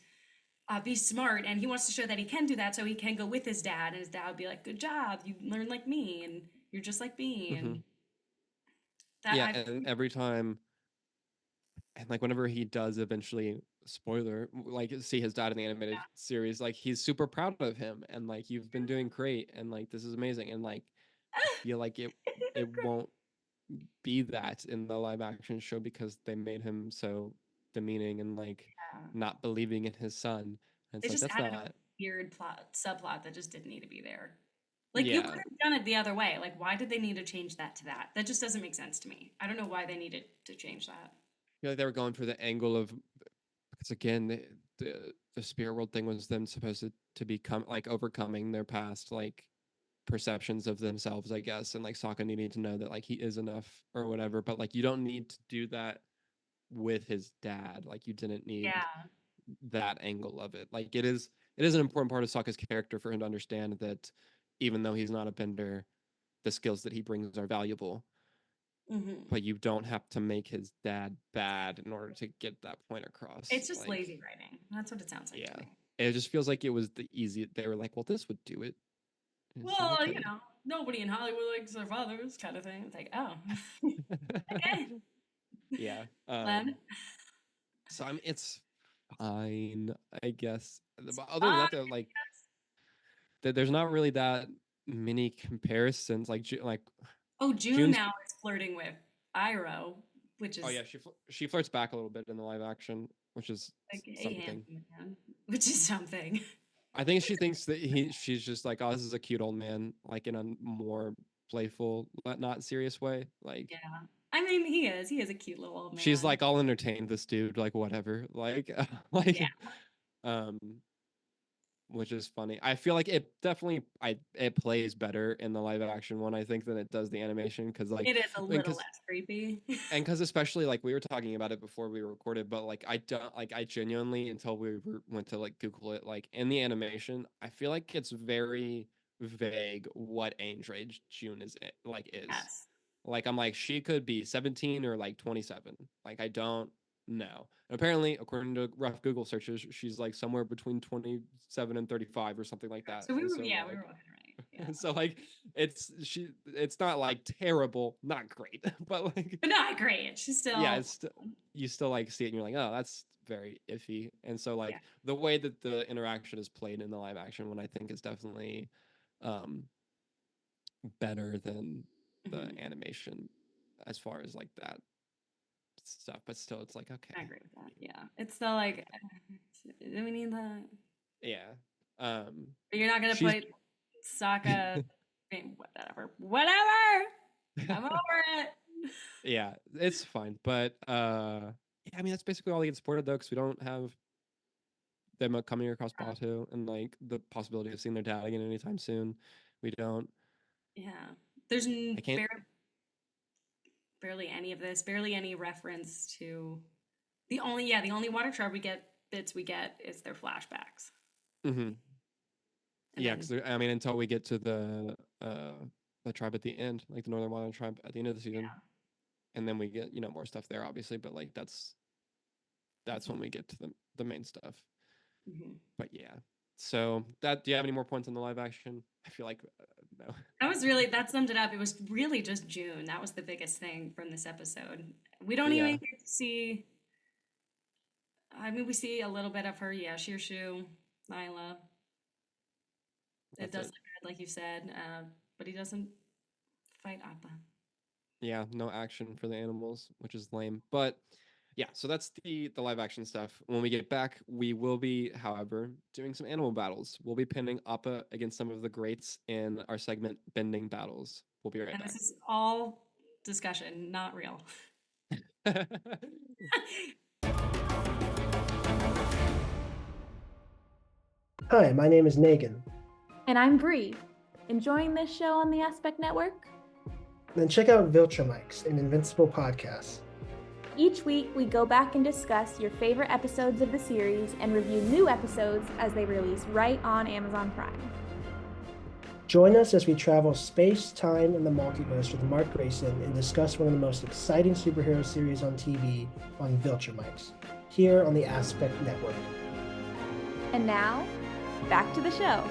be smart, and he wants to show that he can do that, so he can go with his dad, and his dad would be like, "Good job, you learn like me, and you're just like me," Hmm. and that Yeah, I and every time, and like whenever he does eventually, spoiler, like see his dad in the animated series, like he's super proud of him, and like you've been doing great, and like this is amazing, and like I feel like it won't be that in the live action show because they made him so demeaning and like yeah. not believing in his son. And They it's like just that's added a not, weird plot subplot that just didn't need to be there. Like you could yeah. have done it the other way. Like why did they need to change that to that? That just doesn't make sense to me. I don't know why they needed to change that. I feel like they were going for the angle of, because again the spirit world thing was them supposed to become like overcoming their past like perceptions of themselves, I guess, and like Sokka needing to know that like he is enough or whatever. But like you don't need to do that with his dad. Like you didn't need Yeah. that angle of it. Like it is an important part of Sokka's character for him to understand that even though he's not a bender, the skills that he brings are valuable. Hmm. But you don't have to make his dad bad in order to get that point across. It's just Like, lazy writing. That's what it sounds like to yeah. me. It just feels like it was the easy. They were like, well, this would do it. And it's like, Well, okay. nobody in Hollywood likes their fathers, kind of thing. It's like, oh, okay, Yeah. Len. So I'm it's fine, I guess. But other than Fine. that, though, like there's not really that many comparisons. Like like Oh, June June's. now is flirting with Iroh, which Oh is yeah, she flirts back a little bit in the live action, which is like a something. handsome man, which is something. I think she thinks that she's just like, oh, this is a cute old man, like in a more playful, but not serious way. Like Yeah. I mean, he is. He is a cute little old she's man. like, I'll entertain this dude, like whatever, like Yeah. like um which is funny. I feel like it definitely it plays better in the live action one, I think, than it does the animation because like It is a little because less creepy. and because especially like we were talking about it before we recorded, but like I don't like I genuinely until went to like Google it, like in the animation, I feel like it's very vague what age range June is. Yes. Like I'm like she could be 17 or like 27. Like I don't know. And apparently, according to rough Google searches, she's like somewhere between 27 and 35 or something like that. So And so we were like looking right. Yeah. so like it's not like terrible, not great, but like But not great. She's yeah, still, you still like see it and you're like, oh, that's very iffy. And so yeah. like the way that the interaction is played in the live action one, I think is definitely um better than the Hmm. animation as far as like that stuff. But still, it's like I okay, agree with that. Yeah. It's still like, do we need that? yeah. Um, But you're not going to she's put Sokka, I mean, whatever. Whatever. I'm over it. yeah, it's fine. But yeah, I mean that's basically all that gets supported though, because we don't have them coming across Bato and like the possibility of seeing their dad again anytime soon. We don't. Yeah. There's I can't. barely any of this, barely any reference to the only water tribe bits we get is their flashbacks. Hmm. And Yeah, then because I mean, until we get to the tribe at the end, like the Northern Wildland tribe at the end of the season, yeah. and then we get more stuff there, obviously. But like that's Mhm. when we get to the main stuff. Mhm. But yeah. So that do you have any more points on the live action? I feel like no. That summed it up. It was really just June. That was the biggest thing from this episode. We don't even Yeah, get to see, I mean, we see a little bit of her, yeah, Shirshu, Nyla. It that's does it. look good, like you said, but he doesn't fight Appa. Yeah, no action for the animals, which is lame. But yeah, so that's the live action stuff. When we get back, we will be, however, doing some animal battles. We'll be pinning Appa against some of the greats in our segment Bending Battles. We'll be right And this back. is all discussion, not real. Hi, my name is Negan. And I'm Bree. Enjoying this show on the Aspect Network? Then check out Viltrumikes, an Invincible podcast. Each week, we go back and discuss your favorite episodes of the series and review new episodes as they release right on Amazon Prime. Join us as we travel space, time, and the multiverse with Mark Grayson and discuss one of the most exciting superhero series on TV on Viltrumikes, here on the Aspect Network. And now, back to the show.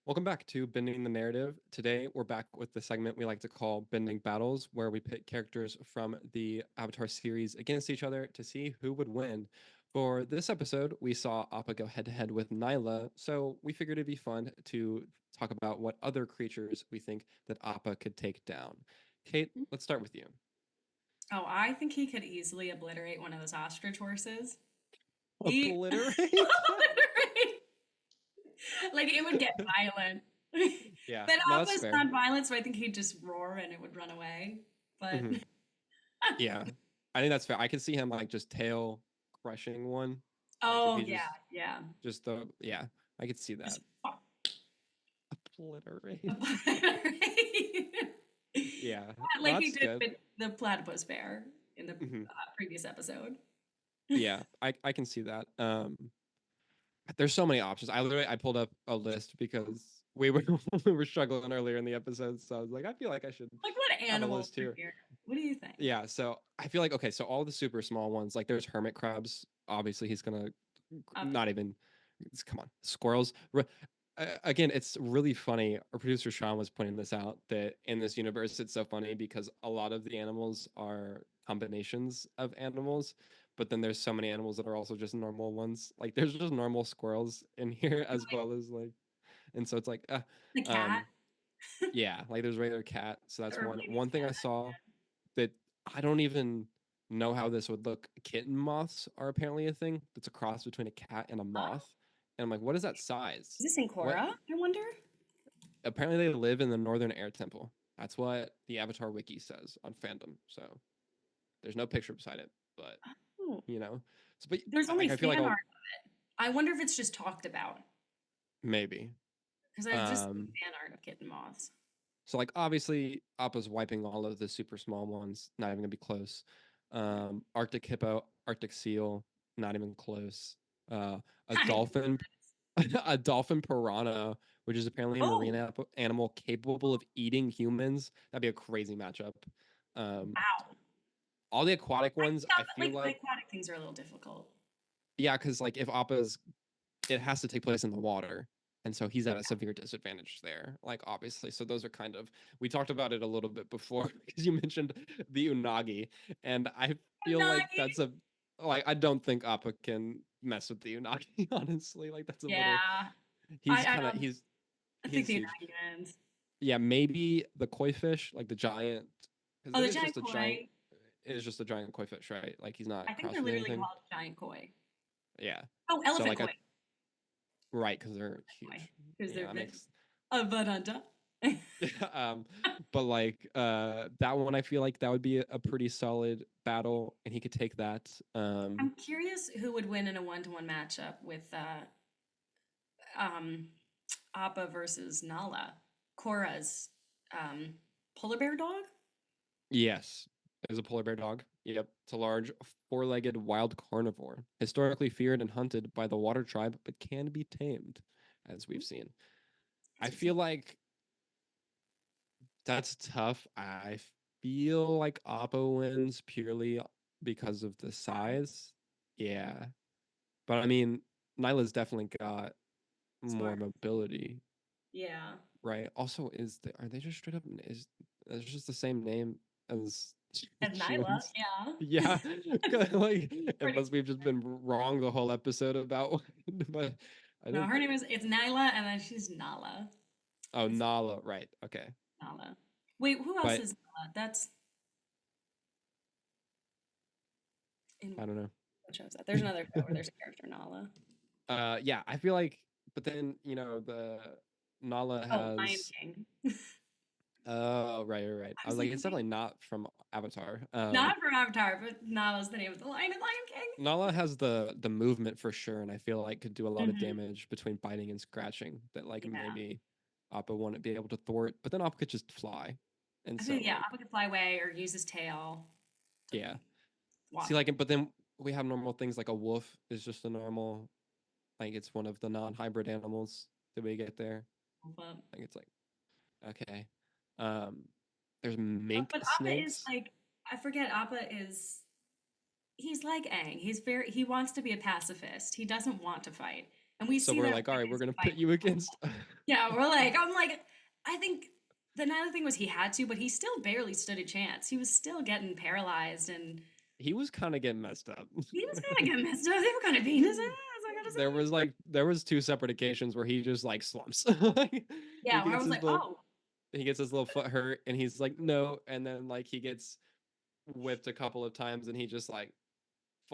Welcome back to Bending the Narrative. Today, we're back with the segment we like to call Bending Battles, where we pit characters from the Avatar series against each other to see who would win. For this episode, we saw Appa go head to head with Nyla, so we figured it'd be fun to talk about what other creatures we think that Appa could take down. Kate, let's start with you. Oh, I think he could easily obliterate one of those ostrich horses. Obliterate? Obliterate. Like it would get violent. Yeah, But no, that's Appa's fair. not violent, so I think he'd just roar and it would run away. But Mhm. Yeah, I think that's fair. I could see him like just tail crushing one. Like if oh he yeah, just yeah. just the yeah, I could see that. Just fuck. Obliterate. Obliterate. Yeah, Like he that's did good. with the platypus bear in the Hmm. previous episode. Yeah, I can see that. There's so many options. I pulled up a list because we were we were struggling earlier in the episode, so I was like, I feel like I should Like what have a animals list are here. here? What do you think? Yeah, so I feel like okay, so all the super small ones, like there's hermit crabs. Obviously, he's gonna not even. Come on, squirrels. Again, it's really funny. Our producer Sean was pointing this out that in this universe, it's so funny because a lot of the animals are combinations of animals, but then there's so many animals that are also just normal ones. Like there's just normal squirrels in here as well as like, and so it's like, The cat um, yeah, like there's regular cat. So that's or one. baby One thing I cat? saw that I don't even know how this would look. Kitten moths are apparently a thing. That's a cross between a cat and a Oh, moth. And I'm like, what is that size? is this in What? Korra? I wonder. Apparently they live in the Northern Air Temple. That's what the Avatar wiki says on fandom. So there's no picture beside it, but Oh, you know. So, but there's only like I feel like fan I'll art. I wonder if it's just talked about maybe. because I've just seen Um fan art of kitten moths. so like obviously Appa's wiping all of the super small ones, not even gonna be close. Arctic hippo, Arctic seal, not even close. A I know. dolphin a dolphin piranha, which is apparently a marine Oh, animal capable of eating humans. That'd be a crazy matchup. Um, wow. all the aquatic I ones, I feel like the like, aquatic things are a little difficult. yeah, because like if Appa's, it has to take place in the water. And so he's at a severe disadvantage there, like obviously. So those are kind of, we talked about it a little bit before because you mentioned the unagi. And I feel like Unagi. that's a, like, I don't think Appa can mess with the unagi, honestly. Like that's a little, Yeah, he's I kind of, don't. I think he's the huge. unagi wins. Yeah, maybe the koi fish, like the giant, because Oh, it the is giant just a giant. koi. It is just a giant koi fish, right? Like he's not I think they're crossed with literally anything. called giant koi. Yeah. Oh, So elephant like I koi. right because they're Koi. huge. Because Yeah, they're that big. makes. Varanda. um, but like that one, I feel like that would be a pretty solid battle, and he could take that. I'm curious who would win in a one-to-one matchup with um, Appa versus Nala. Korra's um, polar bear dog. Yes, is a polar bear dog. Yep, it's a large four-legged wild carnivore, historically feared and hunted by the water tribe, but can be tamed, as we've seen. I feel Interesting. like that's tough. I feel like Appa wins purely because of the size. Yeah. But I mean, Nyla's definitely got more Smart. mobility, Yeah. right? Also, are they just straight up is it's just the same name as And Nyla, June's? yeah. Yeah, like Pretty unless we've just been wrong the whole episode about, but I No, think her name it's Nyla, and then she's Nala. oh It's Nala, right? Okay, Nala. Wait, who else but is Nala? That's in I don't know. what show is that? There's another show where there's a character Nala. Yeah, I feel like, but then the Nala Oh, Lion has. King. Oh, right. I I was was like, like, it's wait, definitely not from Avatar. not from Avatar, but Nala's the name of the lion in Lion King. Nala has the movement for sure, and I feel like could do a lot of Mm-hmm. damage between biting and scratching that like Yeah. maybe Appa wouldn't be able to thwart. But then Appa could just fly, and I so think, yeah, like Appa could fly away or use his tail to yeah. walk. See, like, but then we have normal things like a wolf is just a normal, like it's one of the non-hybrid animals that we get there. But, Like it's like okay, um, there's mink but Appa is snakes. like, I forget, Appa is, he's like Aang. He wants to be a pacifist. He doesn't want to fight. And we So see we're that like, all with right, we're his gonna fight pit you with against. Yeah, I'm like, I think the another thing was he had to, but he still barely stood a chance. He was still getting paralyzed, and He was kind of getting messed up. he was kind of getting messed up. They were kind of beating his ass. I gotta say. There was two separate occasions where he just like slumps. Like, he Yeah, where I gets was his like, little oh, he gets his little foot hurt and he's like no, and then like he gets whipped a couple of times and he just like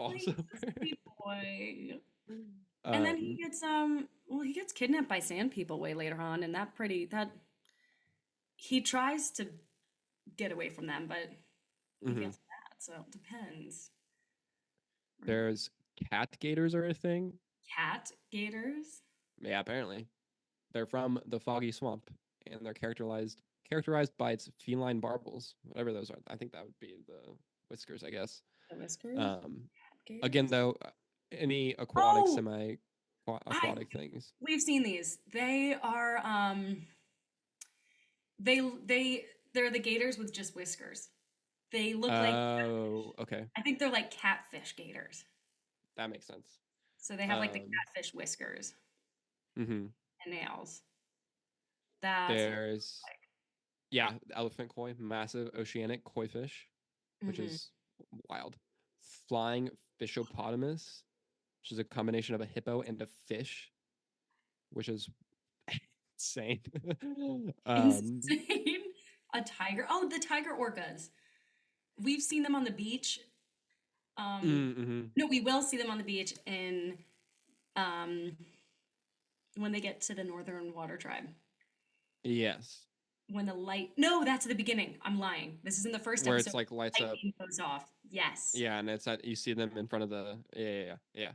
like, falls he's a over. sweet boy. And then he um gets well, he gets kidnapped by sand people way later on, and that he tries to get away from them, but he mhm. feels bad, so it depends. Right. There's cat gators are a thing. Cat gators. Yeah, apparently. They're from the foggy swamp and they're characterized by its feline barbels, whatever those are. I think that would be the whiskers, I guess. The whiskers. Um, Cat again, gators. though, any aquatic, Oh, semi I aquatic things. we've seen these. They are they're the gators with just whiskers. They look like Oh, okay, I think they're like catfish gators. that makes sense. So they have like the Um, catfish whiskers hmm and nails. That's what There's yeah, elephant koi, massive oceanic koi fish, which hmm is wild. Flying fishopotamus, which is a combination of a hippo and a fish, which is insane. um, insane. A tiger. Oh, the tiger orcas. We've seen them on the beach. mm-hmm. No, we will see them on the beach in um when they get to the Northern Water Tribe. Yes, When the light No, that's the beginning. I'm lying. This is in the first where episode. it's like lights up. Lightning goes off. Yes. Yeah, and it's at you see them in front of the yeah. Yeah.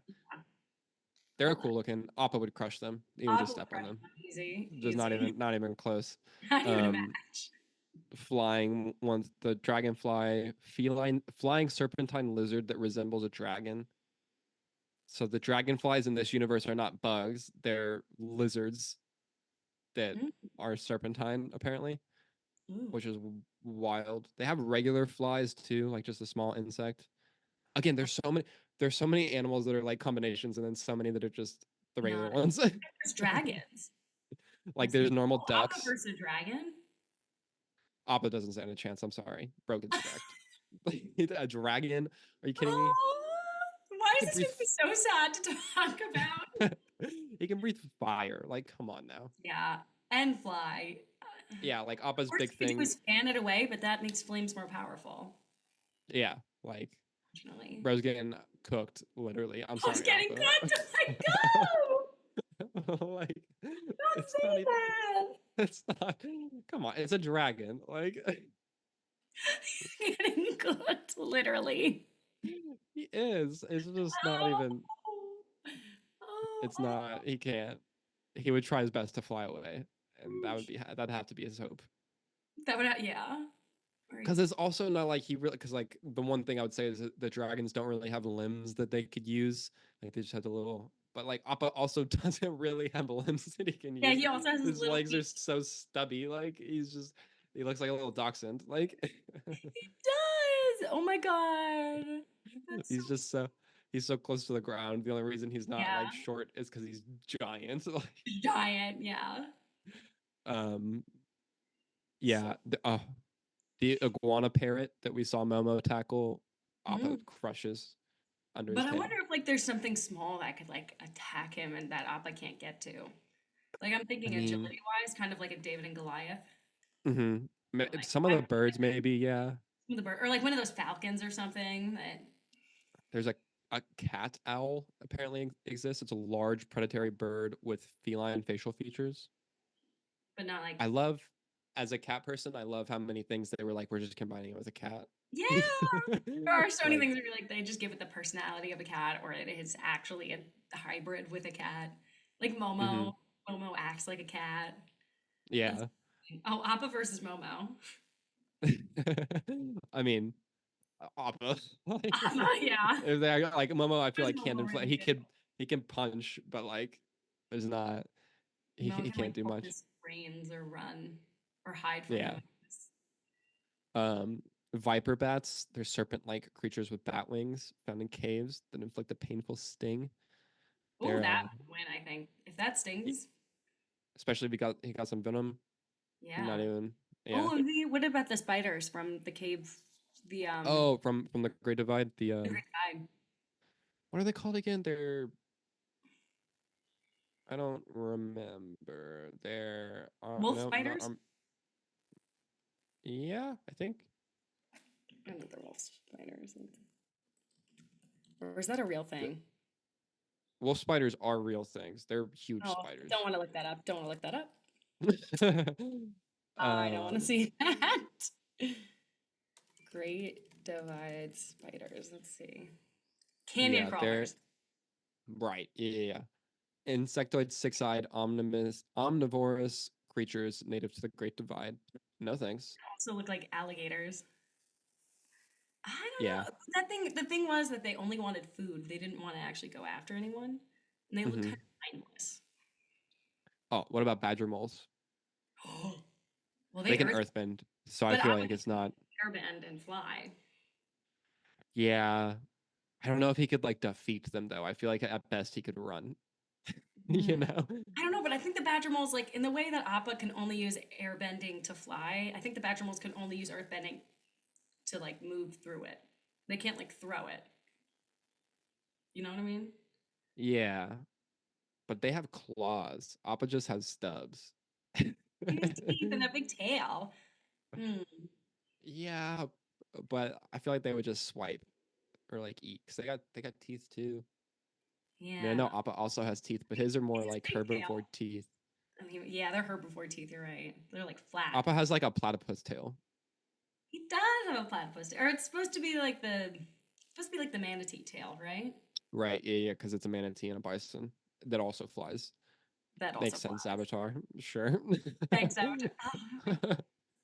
They're Hold on. cool looking. Appa would crush them. He would I just will step on crush them. them easy. Just not Easy. even close. Not even a Um, match. flying ones, the dragonfly, flying serpentine lizard that resembles a dragon. So the dragonflies in this universe are not bugs; they're lizards that Mm, are serpentine, apparently, ooh, which is wild. They have regular flies too, like just a small insect. Again, there's so many animals that are like combinations, and then so many that are just the regular not ones. there's dragons. Like there's normal Aqua ducks. versus dragon. Appa doesn't stand a chance. I'm sorry. Broken stacked. A dragon? Are you kidding me? Oh, why He is can this gonna be so sad to talk about? breathe. He can breathe fire. Like, come on now. Yeah, and fly. Yeah, like Appa's Worst big he could do thing. is fan it away, but that makes flames more powerful. Yeah, like Unfortunately, bro's getting cooked. Literally. I'm I was sorry, getting Appa. cooked. I'm like, go! Like, Don't it's not say even. that. It's not. Come on, it's a dragon. Like, Getting cooked, literally. he is. It's just not Oh, even. oh, It's oh. not. He can't. He would try his best to fly away, and that'd have to be his hope. That would, yeah. Because it's also not like he really. Because like the one thing I would say is that the dragons don't really have limbs that they could use. Like they just have the little. But like Appa also doesn't really have limbs that he can Yeah, use. he also has his His little legs are feet. so stubby. Like he's just He looks like a little dachshund. Like He does. Oh my god. That's so he's just so he's so close to the ground. The only reason he's not yeah. like short is because he's giant. Like, Giant, yeah. um, So yeah. The iguana parrot that we saw Momo tackle, Appa mm. crushes under his But I tail. wonder if like there's something small that could like attack him and that Appa can't get to. Like I'm I thinking mean, agility wise, kind of like a David and Goliath. mhm. Or like Some of the birds, maybe, yeah. the bird, or like one of those falcons or something that There's a cat owl apparently exists. It's a large predatory bird with feline facial features. but not like I love, as a cat person, I love how many things they were like, we're just combining it with a cat. yeah. There are so many Like, things that are like they just give it the personality of a cat, or it is actually a hybrid with a cat. Like mhm. Momo. Momo acts like a cat. That's Yeah. oh, Appa versus Momo. I mean, Appa. Like, Appa, yeah. if they like Momo, I feel What like does can't Momo inflate. really do? He can punch, but like, there's not. Momo He can can't like do pull much. his reins or run or hide from Yeah. him. Um, Viper bats, they're serpent-like creatures with bat wings found in caves that inflict a painful sting. Oh, They're that would win, I think. If that y- stings, especially if he got some venom. yeah. Not even. Yeah. Oh, and what about the spiders from the cave? Oh, from the Great Divide. The Great Divide. What are they called again? I don't remember. They're Wolf no, not spiders? yeah, I think. I think they're wolf spiders. Or is that a real The- thing? Wolf spiders are real things. They're huge Oh, spiders. don't want to look that up. Don't want to look that up. I don't want to um, see that. Great Divide spiders. Let's see. Canyon yeah, they're crawlers. right. Yeah. Insectoid, six-eyed, omnivorous creatures native to the Great Divide. No thanks. Also look like alligators. I don't Yeah. know. The thing was that they only wanted food. They didn't want to actually go after anyone. And they looked Hmm. kind of mindless. Oh, what about badger moles? Well, They they can earth, earthbend, so I but feel I like would it's not. airbend and fly. Yeah, I don't know if he could like defeat them though. I feel like at best he could run. Hmm. You know? I don't know, but I think the badger moles, like in the way that Appa can only use airbending to fly, I think the badger moles can only use earthbending to like move through it. They can't like throw it. You know what I mean? Yeah, but they have claws. Appa just has stubs. He has teeth and a big tail. Hmm. Yeah, but I feel like they would just swipe or like eat because they got teeth too. I mean, I Yeah. know Appa also has teeth, but his are more His like big tail. herbivore teeth. I mean, yeah, they're herbivore teeth. You're right. They're like flat. Appa has like a platypus tail. He does have a platypus, or it's supposed to be like the manatee tail, right? Right, yeah, because it's a manatee and a bison that also flies. That also Makes sense, flies. Avatar. Sure. Thanks, Avatar.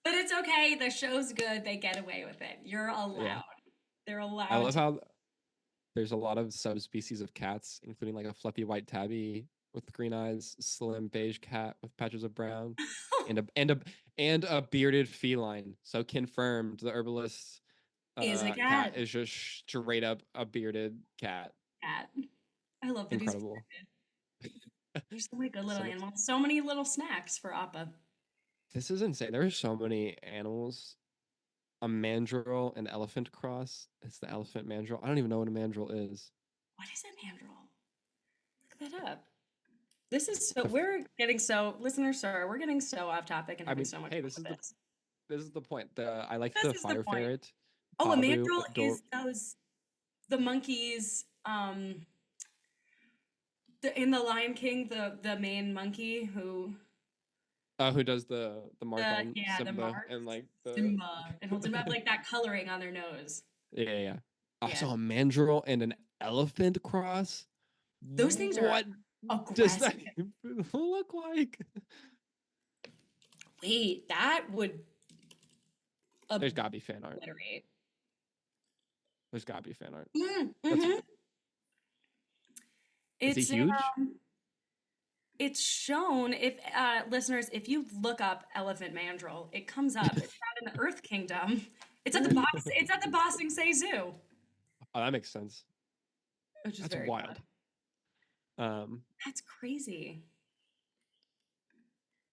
But it's okay. The show's good. They get away with it. You're Yeah. allowed. They're I allowed love to. how there's a lot of subspecies of cats, including like a fluffy white tabby with green eyes, slim beige cat with patches of brown, and a bearded feline. So confirmed, the herbalist Is a cat cat. is just straight up a bearded cat. Cat. I love that he's Incredible. there's so many good So little much. animals. So many little snacks for Appa. This is insane. There are so many animals. A mandrill and elephant cross. It's the elephant mandrill. I don't even know what a mandrill is. What is a mandrill? Look that up. This is so The f- we're getting so listeners, sorry, we're getting so off topic and I having mean, so much hey, fun with this. this is the point. I like This the is the fire point. ferret. Oh, a Babu mandrill adore. is those the monkeys. In the Lion King, the main monkey Who does the mark on the Simba mark and like the Simba and holds him up like that coloring on their nose. yeah, yeah, yeah. Yeah, Also a mandrill and an elephant cross. those things are What does aggressive. that look like? Wait, that would There's gotta be fan art. obliterate. There's gotta be fan art. Mm, That's mhm. is he It's huge? It's shown if listeners, if you look up elephant mandrill, it comes up. It's found in the Earth Kingdom. It's at the It's at the Boston Say Zoo, Oh, that makes sense. which is That's very wild. fun. That's crazy.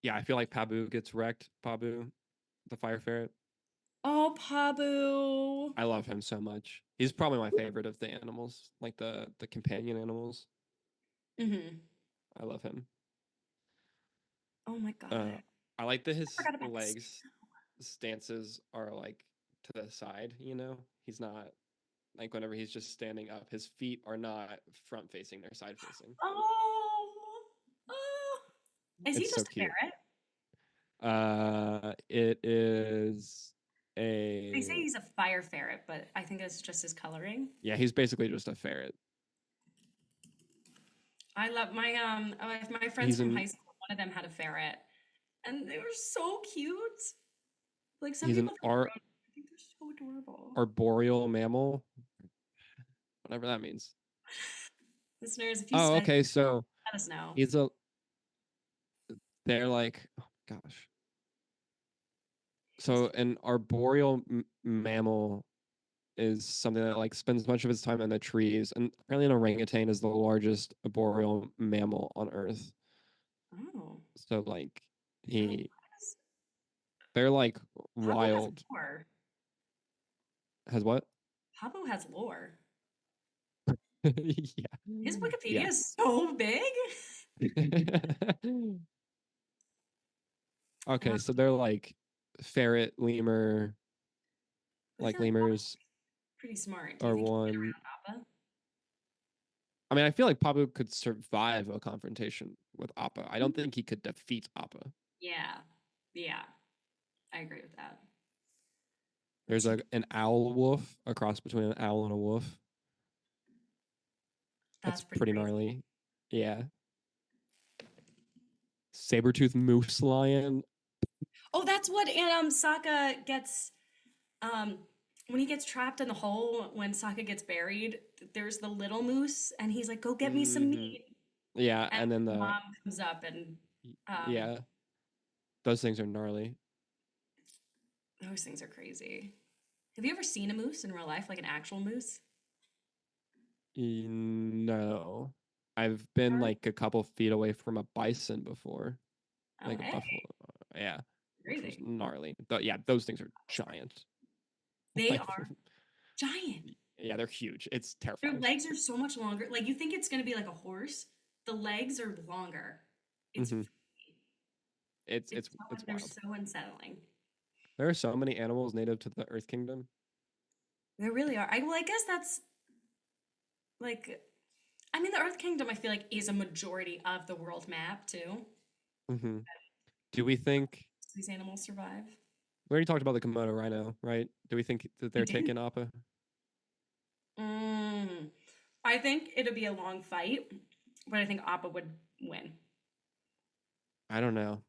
Yeah, I feel like Pabu gets wrecked. Pabu, the fire ferret. Oh, Pabu. I love him so much. He's probably my favorite of the animals, like the companion animals. Mm-hmm. I love him. Oh my god. I like that I his forgot about this. legs stances are like to the side, you know? He's not like whenever he's just standing up, his feet are not front facing, they're side facing. Oh. Oh. Is he It's so just a cute. ferret? It is They say a he's a fire ferret, but I think it's just his coloring. yeah, he's basically just a ferret. I love my friends He's from an high school. One of them had a ferret, and they were so cute. Like some he's an people think they're grown. I think they're so adorable. arboreal mammal, whatever that means. Listeners, if you Oh, study, okay, so let us know. he's a they're like oh my gosh. So an arboreal mammal is something that like spends much of its time in the trees, and apparently an orangutan is the largest arboreal mammal on Earth. Oh, So like Pablo he, has, they're like Pablo has wild. lore. Has what? Pablo has lore. Yeah, His Wikipedia yeah. is so big. Okay, so they're like ferret, lemur, I like feel like Pablo's lemurs pretty smart. Do you are think he'd get one. around Appa? I mean, I feel like Pablo could survive a confrontation with Appa. I don't think he could defeat Appa. Yeah, yeah, I agree with that. There's an owl wolf, a cross between an owl and a wolf. That's That's pretty pretty crazy. gnarly. Yeah. Saber-tooth moose lion. Oh, that's what Sokka gets um when he gets trapped in the hole when Sokka gets buried. There's the little moose, and he's like, "Go get me some Hmm. meat." Yeah, And and then mom comes up, and um, yeah, those things are gnarly. those things are crazy. Have you ever seen a moose in real life, like an actual moose? No. I've been Or- like a couple feet away from a bison before, Oh, like a hey, buffalo. Yeah, which was crazy. gnarly. Yeah, those things are giant. They Like, are giant. yeah, they're huge. It's Their terrifying. legs are so much longer. Like you think it's gonna be like a horse. The legs are longer. It's Hmm. It's it's it's so it's they're wild. so unsettling. There are so many animals native to the Earth Kingdom. They really are. I guess that's like I mean the Earth Kingdom I feel like is a majority of the world map too. Hmm. Do we think So these animals survive. we already talked about the Komodo rhino, right? Do we think that We they're did. taking Appa? Mm, I think it'll be a long fight, but I think Appa would win. I don't know.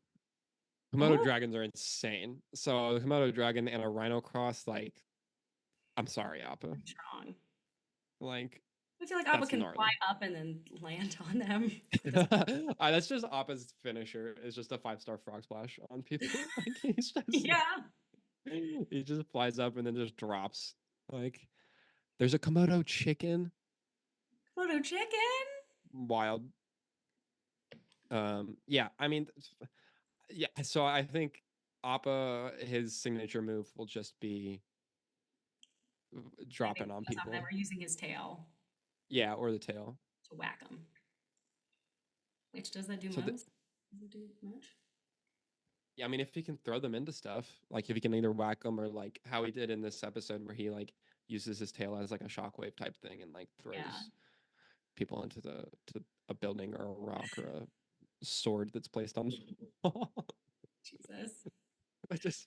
Komodo Oh, dragons are insane. So a Komodo dragon and a rhino cross, like, I'm sorry, Appa. strong. Like, I feel like Appa that's can fly gnarly. up and then land on them. That's just Appa's finisher. Is just a 5-star frog splash on people. Like Yeah. he just flies up and then just drops. Like, there's a Komodo chicken. Komodo chicken. Wild. Yeah, I mean, yeah. So I think Appa, his signature move will just be Landing dropping on on them people. or using his tail Yeah, or the tail. to whack them. Which does that do So most? Does it do much? yeah, I mean, if he can throw them into stuff, like if he can either whack them or like how he did in this episode where he like uses his tail as like a shockwave type thing and like Yeah. throws people into to a building or a rock or a sword that's placed on the wall. Jesus. I just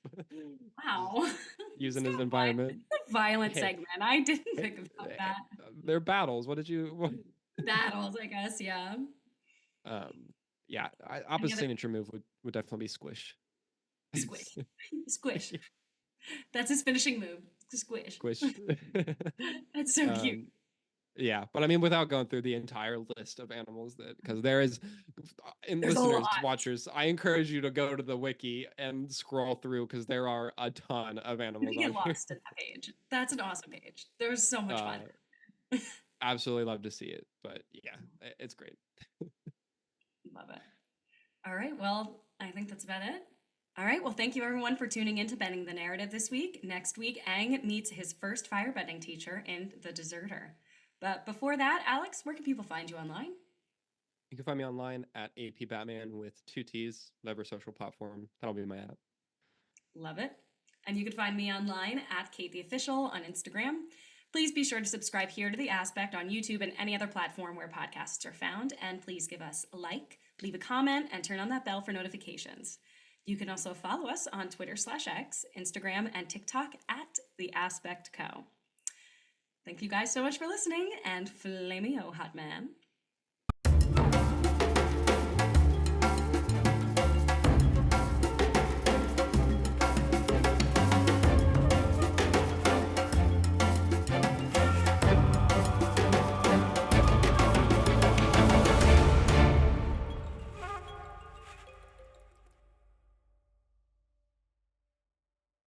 Wow. using It's his a environment. violent Hey, segment. I didn't hey, think about that. they're battles. What did you? What? Battles, I guess, yeah. Um, yeah, Any Appa's other signature move would definitely be squish. squish. Squish. That's his finishing move. Squish. Squish. That's so cute. Um, Yeah, but I mean, without going through the entire list of animals because there is, and There's a listeners, lot. watchers, I encourage you to go to the wiki and scroll through because there are a ton of You animals can on get here. lost in that page. That's an awesome page. There's so much fun. Absolutely love to see it, but yeah, it's great. Love it. All right. Well, I think that's about it. All right. Well, thank you everyone for tuning in to Bending the Narrative this week. Next week, Aang meets his first firebending teacher in The Deserter. But before that, Alex, where can people find you online? You can find me online at AP Batman with 2 T's, whatever social platform. That'll be my app. Love it. And you can find me online at Kate the Official on Instagram. Please be sure to subscribe here to The Aspect on YouTube and any other platform where podcasts are found. And please give us a like, leave a comment, and turn on that bell for notifications. You can also follow us on Twitter/X, Instagram, and TikTok at The Aspect Co. Thank you guys so much for listening, and flameo hot man.